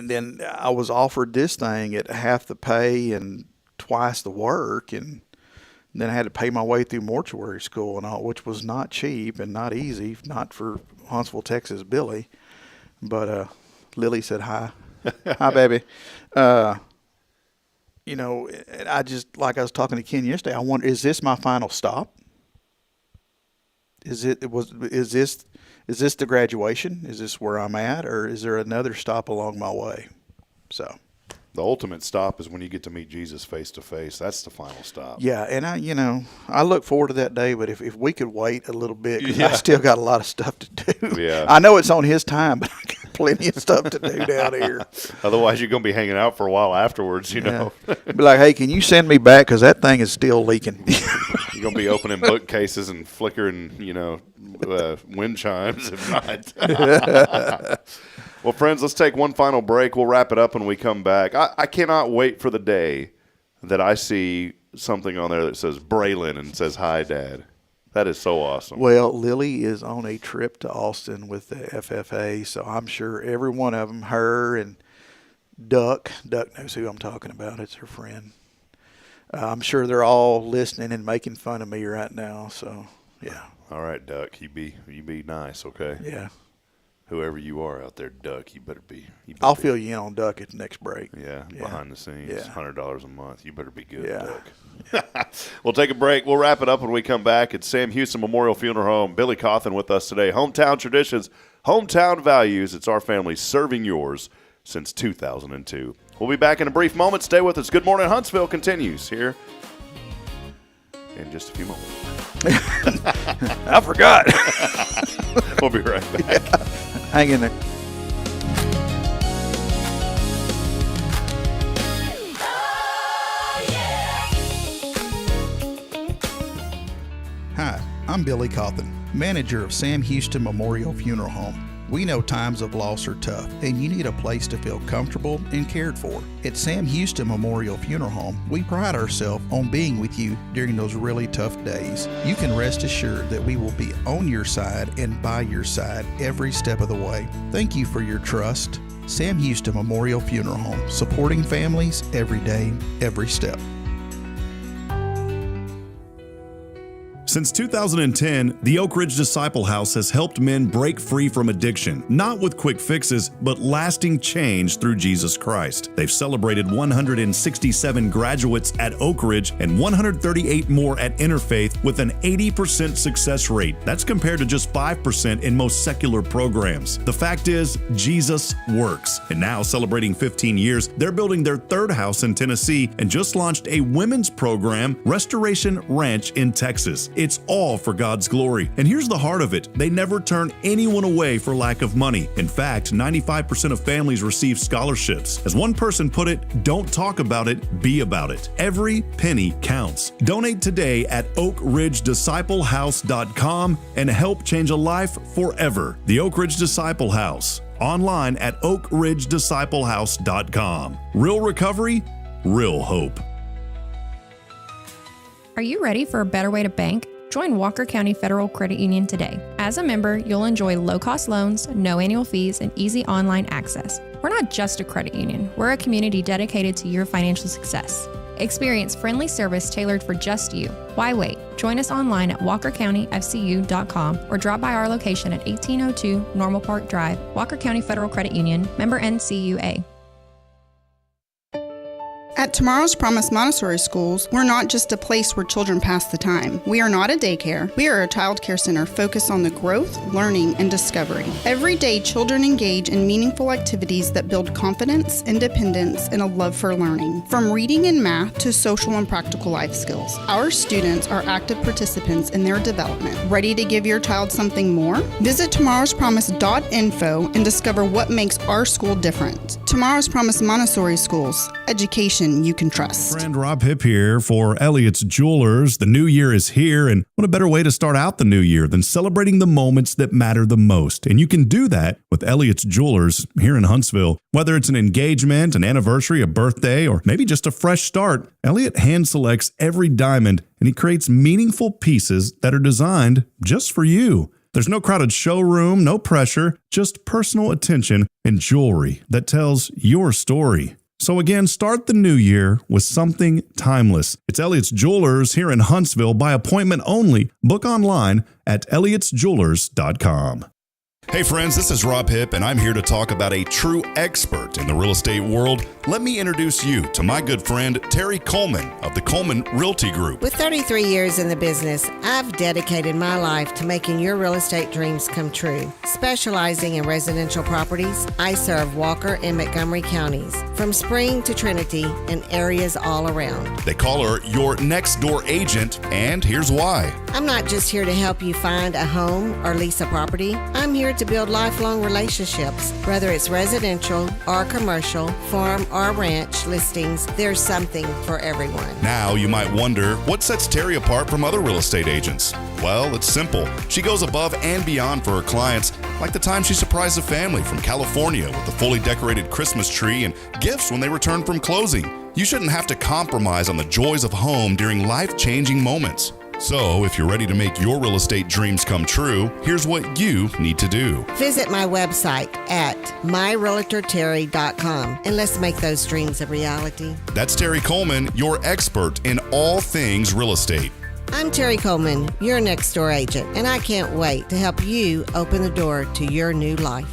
then I was offered this thing at half the pay and twice the work, and then I had to pay my way through mortuary school and all, which was not cheap and not easy, not for Huntsville, Texas, Billy. But Lily said hi. Hi, baby. And I just, like I was talking to Ken yesterday, I wonder, is this my final stop? Is this the graduation? Is this where I'm at, or is there another stop along my way? So the ultimate stop is when you get to meet Jesus face to face. That's the final stop. Yeah, and I look forward to that day. But if we could wait a little bit, 'cause I still got a lot of stuff to do. Yeah, I know it's on His time, but I got plenty of stuff to do down here. Otherwise, you're going to be hanging out for a while afterwards. You know, be like, hey, can you send me back, because that thing is still leaking. You're going to be opening bookcases and flickering, wind chimes if not. Well, friends, let's take one final break. We'll wrap it up when we come back. I cannot wait for the day that I see something on there that says Braylon and says, hi, Dad. That is so awesome. Well, Lily is on a trip to Austin with the FFA, so I'm sure every one of them, her and Duck knows who I'm talking about. It's her friend. I'm sure they're all listening and making fun of me right now, so, yeah. All right, Duck, you be nice, okay? Yeah. Whoever you are out there, Duck, you better be. I'll fill you in on Duck at the next break. Yeah, behind the scenes, yeah. $100 a month. You better be good, yeah. Duck. We'll take a break. We'll wrap it up when we come back. It's Sam Houston Memorial Funeral Home. Billy Cauthen with us today. Hometown traditions, hometown values. It's our family serving yours since 2002. We'll be back in a brief moment. Stay with us. Good Morning Huntsville continues here in just a few moments. I forgot. We'll be right back. Yeah. Hang in there. Hi, I'm Billy Cauthen, manager of Sam Houston Memorial Funeral Home. We know times of loss are tough, and you need a place to feel comfortable and cared for. At Sam Houston Memorial Funeral Home, we pride ourselves on being with you during those really tough days. You can rest assured that we will be on your side and by your side every step of the way. Thank you for your trust. Sam Houston Memorial Funeral Home, supporting families every day, every step. Since 2010, the Oak Ridge Disciple House has helped men break free from addiction, not with quick fixes, but lasting change through Jesus Christ. They've celebrated 167 graduates at Oak Ridge and 138 more at Interfaith with an 80% success rate. That's compared to just 5% in most secular programs. The fact is, Jesus works. And now, celebrating 15 years, they're building their third house in Tennessee and just launched a women's program, Restoration Ranch in Texas. It's all for God's glory. And here's the heart of it. They never turn anyone away for lack of money. In fact, 95% of families receive scholarships. As one person put it, don't talk about it, be about it. Every penny counts. Donate today at oakridgedisciplehouse.com and help change a life forever. The Oak Ridge Disciple House. Online at oakridgedisciplehouse.com. Real recovery, real hope. Are you ready for a better way to bank? Join Walker County Federal Credit Union today. As a member, you'll enjoy low-cost loans, no annual fees, and easy online access. We're not just a credit union. We're a community dedicated to your financial success. Experience friendly service tailored for just you. Why wait? Join us online at walkercountyfcu.com or drop by our location at 1802 Normal Park Drive, Walker County Federal Credit Union, member NCUA. At Tomorrow's Promise Montessori Schools, we're not just a place where children pass the time. We are not a daycare. We are a child care center focused on the growth, learning, and discovery. Every day, children engage in meaningful activities that build confidence, independence, and a love for learning. From reading and math to social and practical life skills, our students are active participants in their development. Ready to give your child something more? Visit tomorrowspromise.info and discover what makes our school different. Tomorrow's Promise Montessori Schools. Education you can trust. Friend Rob Hipp here for Elliott's Jewelers. The new year is here, and what a better way to start out the new year than celebrating the moments that matter the most. And you can do that with Elliott's Jewelers here in Huntsville. Whether it's an engagement, an anniversary, a birthday, or maybe just a fresh start, Elliott hand selects every diamond, and he creates meaningful pieces that are designed just for you. There's no crowded showroom, no pressure, just personal attention and jewelry that tells your story. So again, start the new year with something timeless. It's Elliott's Jewelers here in Huntsville by appointment only. Book online at elliotsjewelers.com. Hey friends, this is Rob Hipp, and I'm here to talk about a true expert in the real estate world. Let me introduce you to my good friend, Terry Coleman of the Coleman Realty Group. With 33 years in the business, I've dedicated my life to making your real estate dreams come true. Specializing in residential properties, I serve Walker and Montgomery counties, from Spring to Trinity and areas all around. They call her your next door agent, and here's why. I'm not just here to help you find a home or lease a property. I'm here to build lifelong relationships. Whether it's residential or commercial, farm or ranch listings, there's something for everyone. Now you might wonder, what sets Terry apart from other real estate agents? Well, it's simple. She goes above and beyond for her clients, like the time she surprised a family from California with a fully decorated Christmas tree and gifts when they returned from closing. You shouldn't have to compromise on the joys of home during life-changing moments. So, if you're ready to make your real estate dreams come true, here's what you need to do. Visit my website at myrealtorterry.com and let's make those dreams a reality. That's Terry Coleman, your expert in all things real estate. I'm Terry Coleman, your next door agent, and I can't wait to help you open the door to your new life.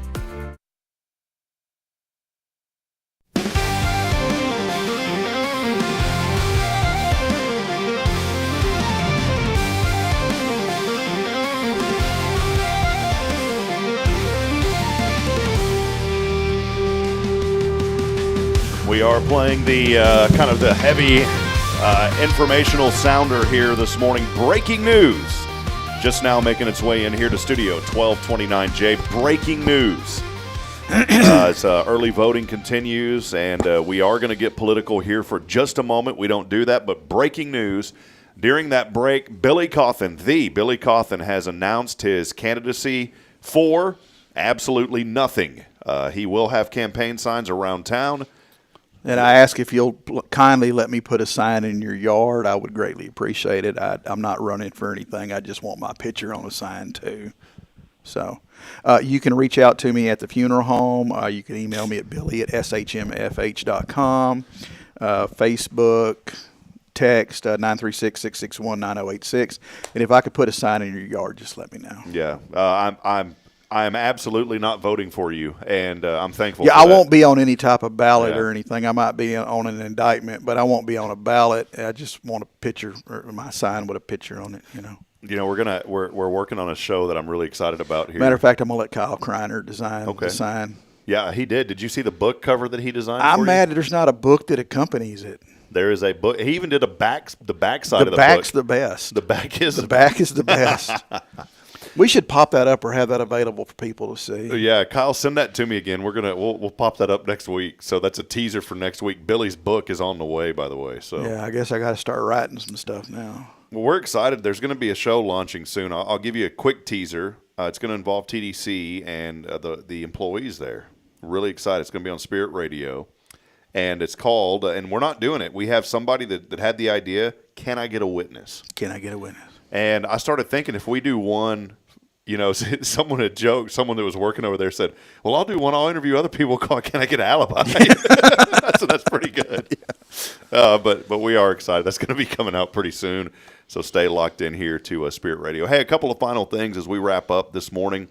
We are playing the kind of the heavy informational sounder here this morning. Breaking news. Just now making its way in here to studio 1229J. Breaking news. As early voting continues, and we are going to get political here for just a moment. We don't do that, but breaking news. During that break, Billy Cauthen has announced his candidacy for absolutely nothing. He will have campaign signs around town. And I ask if you'll kindly let me put a sign in your yard. I would greatly appreciate it. I'm not running for anything. I just want my picture on a sign, too. So you can reach out to me at the funeral home. You can email me at billy@shmfh.com, Facebook, text 936-661-9086. And if I could put a sign in your yard, just let me know. Yeah, I am absolutely not voting for you, and I'm thankful. Yeah, for I that. won't be on any type of ballot Yeah. or anything. I might be on an indictment, but I won't be on a ballot. I just want a picture, or my sign with a picture on it. You know, we're working on a show that I'm really excited about here. Matter of fact, I'm gonna let Kyle Kreiner design the sign. Yeah, he did. Did you see the book cover that he designed? I'm for mad you? that there's not a book that accompanies it. There is a book. He even did the back side of the book. The back's the best. The back is the best. We should pop that up or have that available for people to see. Yeah, Kyle, send that to me again. We'll pop that up next week. So that's a teaser for next week. Billy's book is on the way, by the way. So yeah, I guess I got to start writing some stuff now. Well, we're excited. There's going to be a show launching soon. I'll give you a quick teaser. It's going to involve TDC and the employees there. Really excited. It's going to be on Spirit Radio. And it's called, and we're not doing it. We have somebody that had the idea, Can I Get a Witness? Can I get a witness? And I started thinking if we do one, someone had joked, someone that was working over there said, well, I'll do one. I'll interview other people called Can I Get an Alibi? So that's pretty good. Yeah. But we are excited. That's going to be coming out pretty soon. So stay locked in here to Spirit Radio. Hey, a couple of final things as we wrap up this morning.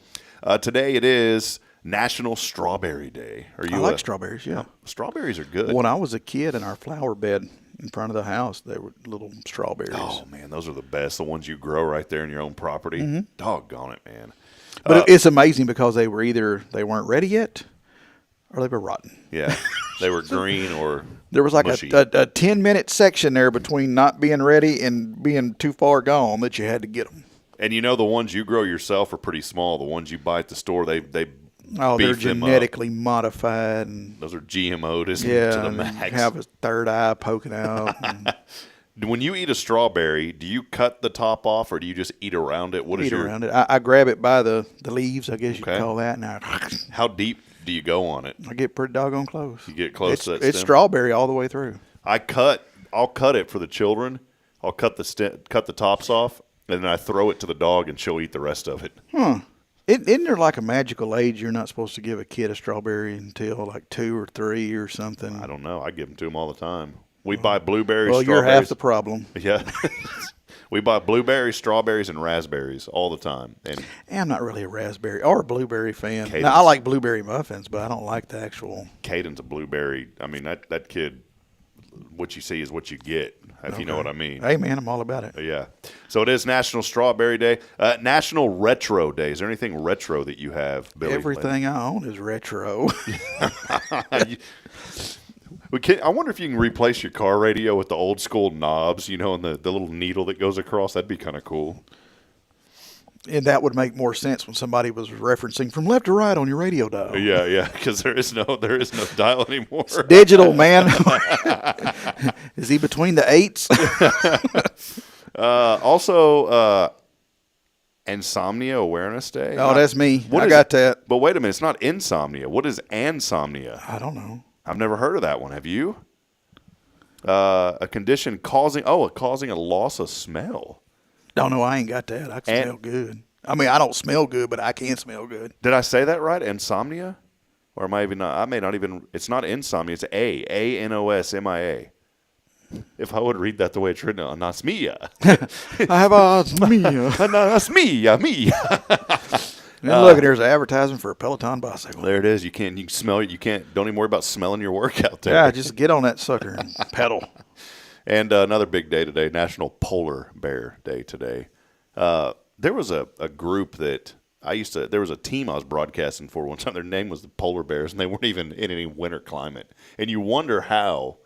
Today it is National Strawberry Day. I like strawberries, yeah. Strawberries are good. When I was a kid in our flower bed in front of the house, they were little strawberries. Oh, man, those are the best. The ones you grow right there in your own property. Mm-hmm. Doggone it, man. But it's amazing because they weren't ready yet or they were rotten. Yeah, they were green or there was like mushy. a 10-minute section there between not being ready and being too far gone that you had to get them. And the ones you grow yourself are pretty small. The ones you buy at the store, they they're genetically modified. And those are GMO'd to the max. Have a third eye poking out. When you eat a strawberry, do you cut the top off or do you just eat around it? Around it. I grab it by the leaves, I guess you could call that. Now, how deep do you go on it? I get pretty doggone close. You get close to that It's stem? strawberry all the way through. I'll cut it for the children. I'll cut the tops off, and then I throw it to the dog, and she'll eat the rest of it. Isn't there like a magical age you're not supposed to give a kid a strawberry until like 2 or 3 or something? I don't know. I give them to them all the time. We buy blueberries, well, strawberries. you're half the problem. Yeah. We buy blueberries, strawberries, and raspberries all the time. And I'm not really a raspberry or a blueberry fan. Caden's, now, I like blueberry muffins, but I don't like the actual. Caden's a blueberry. I mean, that kid, what you see is what you get, if you know what I mean. Hey, man, I'm all about it. Yeah. So it is National Strawberry Day. National Retro Day. Is there anything retro that you have, Billy? Everything I own is retro. I wonder if you can replace your car radio with the old school knobs, and the little needle that goes across. That'd be kind of cool. And that would make more sense when somebody was referencing from left to right on your radio dial. Yeah, because there is no dial anymore. It's digital, man. Is he between the 8s? Also, Insomnia Awareness Day. Oh, that's me. I got that. But wait a minute, it's not insomnia. What is ansomnia? I don't know. I've never heard of that one. Have you? A condition causing a loss of smell. Don't know. I ain't got that. I can smell good. I mean, I don't smell good, but I can smell good. Did I say that right? Insomnia? Or am I even not? I may not even. It's not insomnia. It's ANOSMIA. If I would read that the way it's written, anosmia. I have anosmia. Anosmia. And look, there's an advertisement for a Peloton bicycle. There it is. You can smell it. Don't even worry about smelling your workout there. Yeah, just get on that sucker and pedal. And another big day today, National Polar Bear Day today. There was a group that there was a team I was broadcasting for one time. Their name was the Polar Bears, and they weren't even in any winter climate. And you wonder how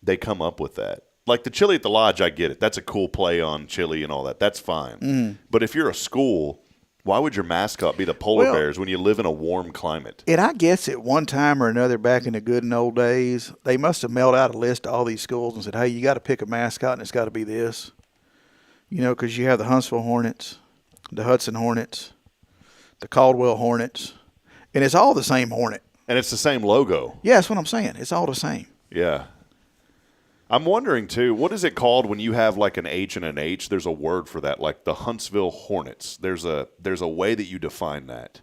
they come up with that. Like the chili at the lodge, I get it. That's a cool play on chili and all that. That's fine. But if you're a school, why would your mascot be the polar bears when you live in a warm climate? And I guess at one time or another back in the good and old days, they must have mailed out a list to all these schools and said, hey, you got to pick a mascot and it's got to be this. Because you have the Huntsville Hornets, the Hudson Hornets, the Caldwell Hornets, and it's all the same hornet. And it's the same logo. Yeah, that's what I'm saying. It's all the same. Yeah. I'm wondering, too, what is it called when you have like an H and an H? There's a word for that, like the Huntsville Hornets. There's a way that you define that,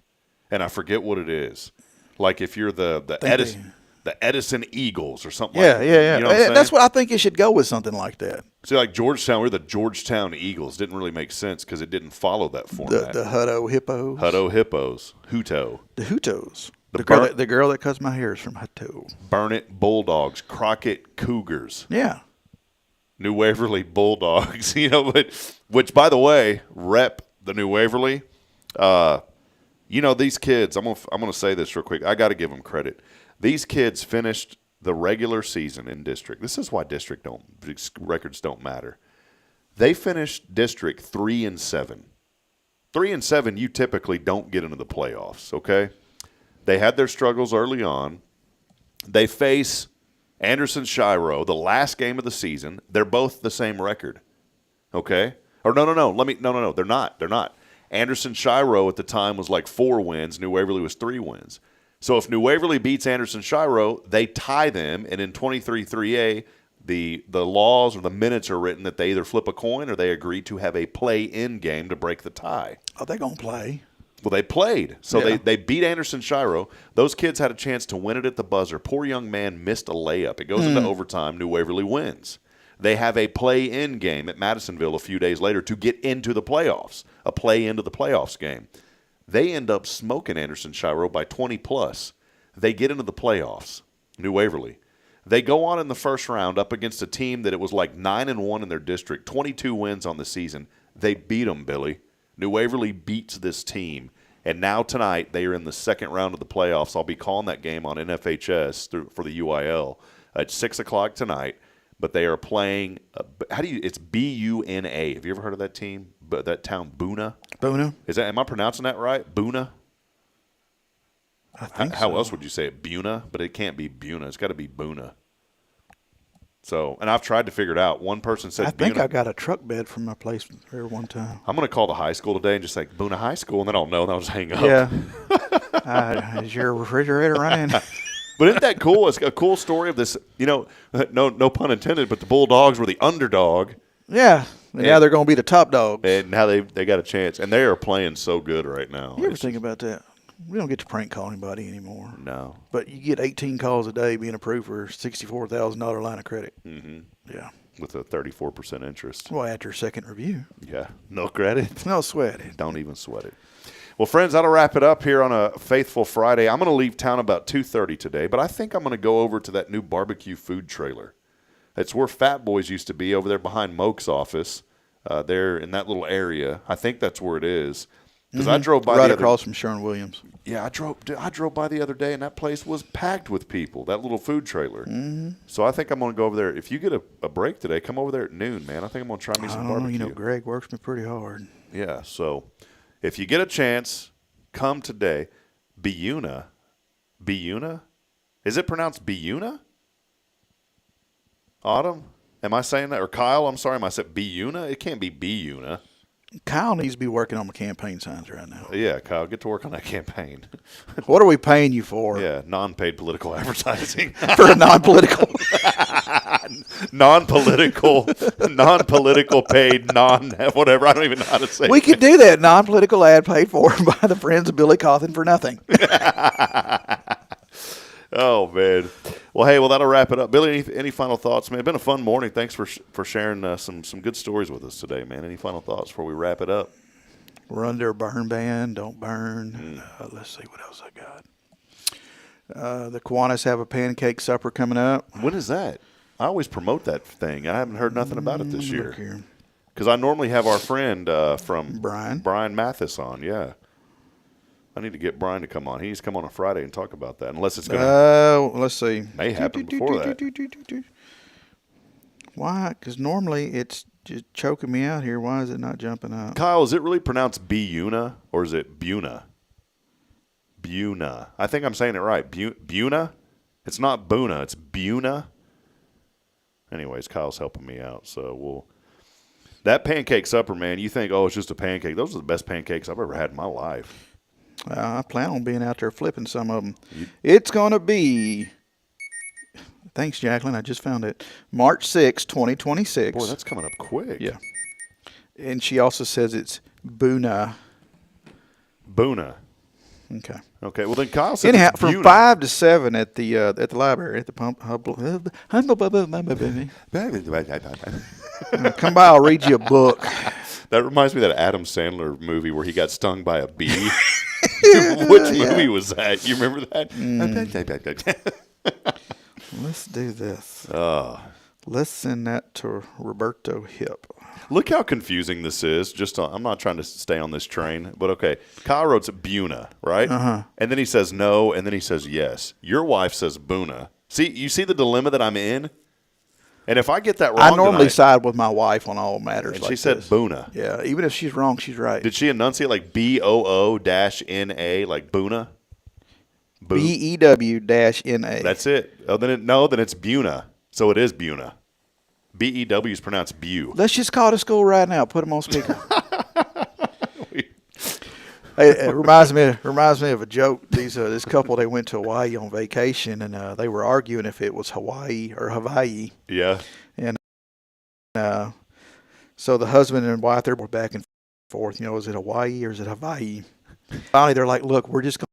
and I forget what it is. Like if you're the Edison. the Edison Eagles or something Yeah, like that. yeah. You know what I'm saying? That's what I think it should go with, something like that. See, like Georgetown, we're the Georgetown Eagles. Didn't really make sense because it didn't follow that format. The Hutto Hippos. Hutto Hippos. Hutto. The Hutos. The The girl that cuts my hair is from Hutto. Burnett Bulldogs. Crockett Cougars. Yeah. New Waverly Bulldogs. Which, by the way, rep the New Waverly. These kids, I'm gonna say this real quick. I got to give them credit. These kids finished the regular season in district. This is why district records don't matter. They finished district 3-7. 3-7, you typically don't get into the playoffs. Okay, they had their struggles early on. They face Anderson Shiro the last game of the season. They're both the same record. Okay, or no. No. They're not. Anderson Shiro at the time was like 4 wins. New Waverly was 3 wins. So if New Waverly beats Anderson Shiro, they tie them, and in 23-3A, the laws or the minutes are written that they either flip a coin or they agree to have a play-in game to break the tie. Are they going to play? Well, they played. So Yeah. they beat Anderson Shiro. Those kids had a chance to win it at the buzzer. Poor young man missed a layup. It goes into overtime. New Waverly wins. They have a play-in game at Madisonville a few days later to get into the playoffs, a play-into the playoffs game. They end up smoking Anderson Shiro by 20+. They get into the playoffs, New Waverly. They go on in the first round up against a team that it was like 9-1 in their district, 22 wins on the season. They beat them, Billy. New Waverly beats this team. And now tonight they are in the second round of the playoffs. I'll be calling that game on NFHS for the UIL at 6 o'clock tonight. But they are playing, it's B-U-N-A. Have you ever heard of that team? That town, Boona? Boona? Am I pronouncing that right? Boona? I think How so. else would you say it? Buna? But it can't be Buna. It's got to be Boona. So, and I've tried to figure it out. One person said I think Buna. I got a truck bed from my place there one time. I'm going to call the high school today and just say Boona High School, and then I'll know, and I'll just hang up. Yeah. Is your refrigerator running? But isn't that cool? It's a cool story of this, no pun intended, but the Bulldogs were the underdog. Yeah. Now they're going to be the top dogs. And now they got a chance. And they are playing so good right now. You ever think about that? We don't get to prank call anybody anymore. No. But you get 18 calls a day being approved for a $64,000 line of credit. Mm-hmm. Yeah. With a 34% interest. Well, after a second review. Yeah. No credit. No sweat it. Don't even sweat it. Well, friends, that'll wrap it up here on a Faithful Friday. I'm going to leave town about 2:30 today, but I think I'm going to go over to that new barbecue food trailer. It's where Fat Boys used to be, over there behind Moke's office, there in that little area. I think that's where it is. Because I drove by right across from Sherwin-Williams. Yeah, I drove by the other day, and that place was packed with people, that little food trailer. Mm-hmm. So I think I'm going to go over there. If you get a break today, come over there at noon, man. I think I'm going to try me some barbecue. Greg works me pretty hard. Yeah, so if you get a chance, come today. Buna? Is it pronounced Buna? Autumn? Am I saying that? Or Kyle, I'm sorry, am I saying Buna? It can't be Buna. Kyle needs to be working on the campaign signs right now. Yeah, Kyle, get to work on that campaign. What are we paying you for? Yeah, non-paid political advertising. For a non-political. non-political paid, whatever. I don't even know how to say We it. could do that non-political ad paid for by the friends of Billy Cauthen for nothing. Oh, man. Well, hey, that'll wrap it up. Billy, any final thoughts, man? It's been a fun morning. Thanks for sharing some good stories with us today, man. Any final thoughts before we wrap it up? We're under a burn ban. Don't burn. Let's see what else I got. The Kiwanis have a pancake supper coming up. When is that? I always promote that thing. I haven't heard nothing about it this year. Look here. Because I normally have our friend from Brian Mathis on, yeah. I need to get Brian to come on. He needs to come on a Friday and talk about that, unless it's going to let's see. may happen before that. Why? Because normally it's just choking me out here. Why is it not jumping up? Kyle, is it really pronounced Buna or is it Buna? Buna. I think I'm saying it right. Buna? It's not Buna. It's Buna. Anyways, Kyle's helping me out, so that pancake supper, man, you think, it's just a pancake. Those are the best pancakes I've ever had in my life. I plan on being out there flipping some of them. It's going to be, thanks, Jacqueline, I just found it, March 6, 2026. Boy, that's coming up quick. Yeah. And she also says it's Boona. Boona. Okay. Okay. Well, then Kyle said Anyhow, it's from Buna. 5 to 7 at the library at the pump. Come by, I'll read you a book. That reminds me of that Adam Sandler movie where he got stung by a bee. Which movie was that? You remember that? Let's do this. Oh. Let's send that to Roberto Hip. Look how confusing this is. I'm not trying to stay on this train, but okay. Kyle wrote Buna, right? Uh-huh. And then he says no, and then he says yes. Your wife says Buna. See, you see the dilemma that I'm in? And if I get that wrong, I normally side with my wife on all matters. And like she said this. Buna. Yeah, even if she's wrong, she's right. Did she enunciate like BOO-NA, like Buna? BEW-NA. That's it. Oh, then it's Buna. So it is Buna. BEW is pronounced Bew. Let's just call the school right now. Put them on speaker. Hey, it reminds me of a joke. This couple, they went to Hawaii on vacation, and they were arguing if it was Hawaii or Hawaii. Yeah. And so the husband and wife, they're back and forth. Is it Hawaii or is it Hawaii? Finally, they're like, look, we're just going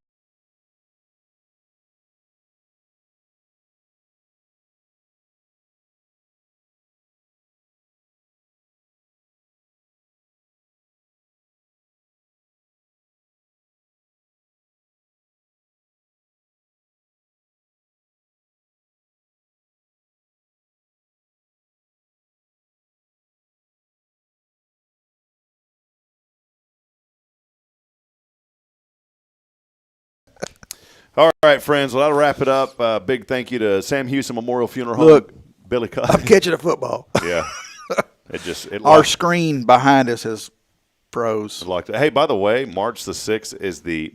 All right, friends. Well, that'll wrap it up. Big thank you to Sam Houston Memorial Funeral Home. Look, Billy Cauthen. I'm catching a football. Yeah. Our screen behind us is froze. Hey, by the way, March the 6th is the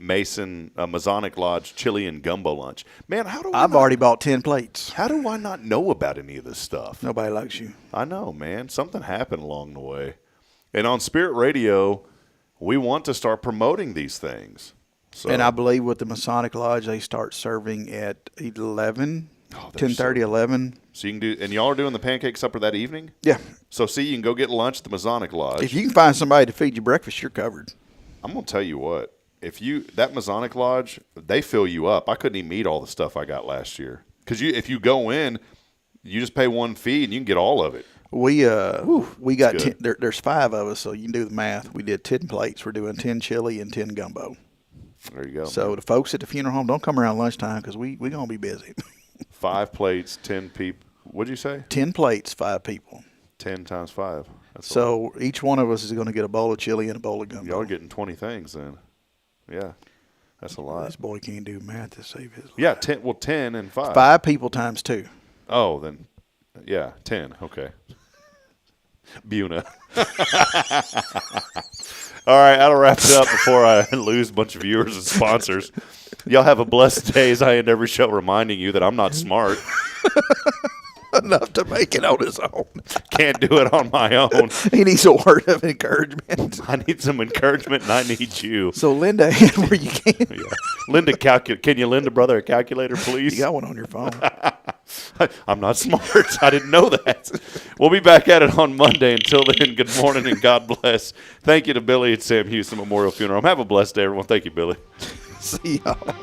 Masonic Lodge Chili and Gumbo Lunch. Man, I've already bought 10 plates. How do I not know about any of this stuff? Nobody likes you. I know, man. Something happened along the way. And on Spirit Radio, we want to start promoting these things. So, And I believe with the Masonic Lodge, they start serving at 11, 10:30, 11. So you can do, and y'all are doing the pancake supper that evening? Yeah. So see, you can go get lunch at the Masonic Lodge. If you can find somebody to feed you breakfast, you're covered. I'm going to tell you what. That Masonic Lodge, they fill you up. I couldn't even eat all the stuff I got last year. Because if you go in, you just pay one fee and you can get all of it. We got 10, there's 5 of us, so you can do the math. We did 10 plates. We're doing 10 chili and 10 gumbo. There you go. So the folks at the funeral home, don't come around lunchtime because we're going to be busy. 5 plates, 10 people. What'd you say? 10 plates, 5 people. 10 times 5. So each one of us is going to get a bowl of chili and a bowl of gumbo. Y'all are getting 20 things then. Yeah. That's a lot. This boy can't do math to save his life. Yeah, 10 and 5. 5 people times 2. Oh, then, yeah, 10. Okay. Buna. All right, that'll wrap it up before I lose a bunch of viewers and sponsors. Y'all have a blessed day as I end every show reminding you that I'm not smart. Enough to make it on his own. Can't do it on my own. He needs a word of encouragement. I need some encouragement, and I need you. So lend a hand where you can. Yeah. Lend a can you lend a brother a calculator, please? You got one on your phone. I'm not smart. I didn't know that. We'll be back at it on Monday. Until then, good morning and God bless. Thank you to Billy at Sam Houston Memorial Funeral Home. Have a blessed day, everyone. Thank you, Billy. See y'all.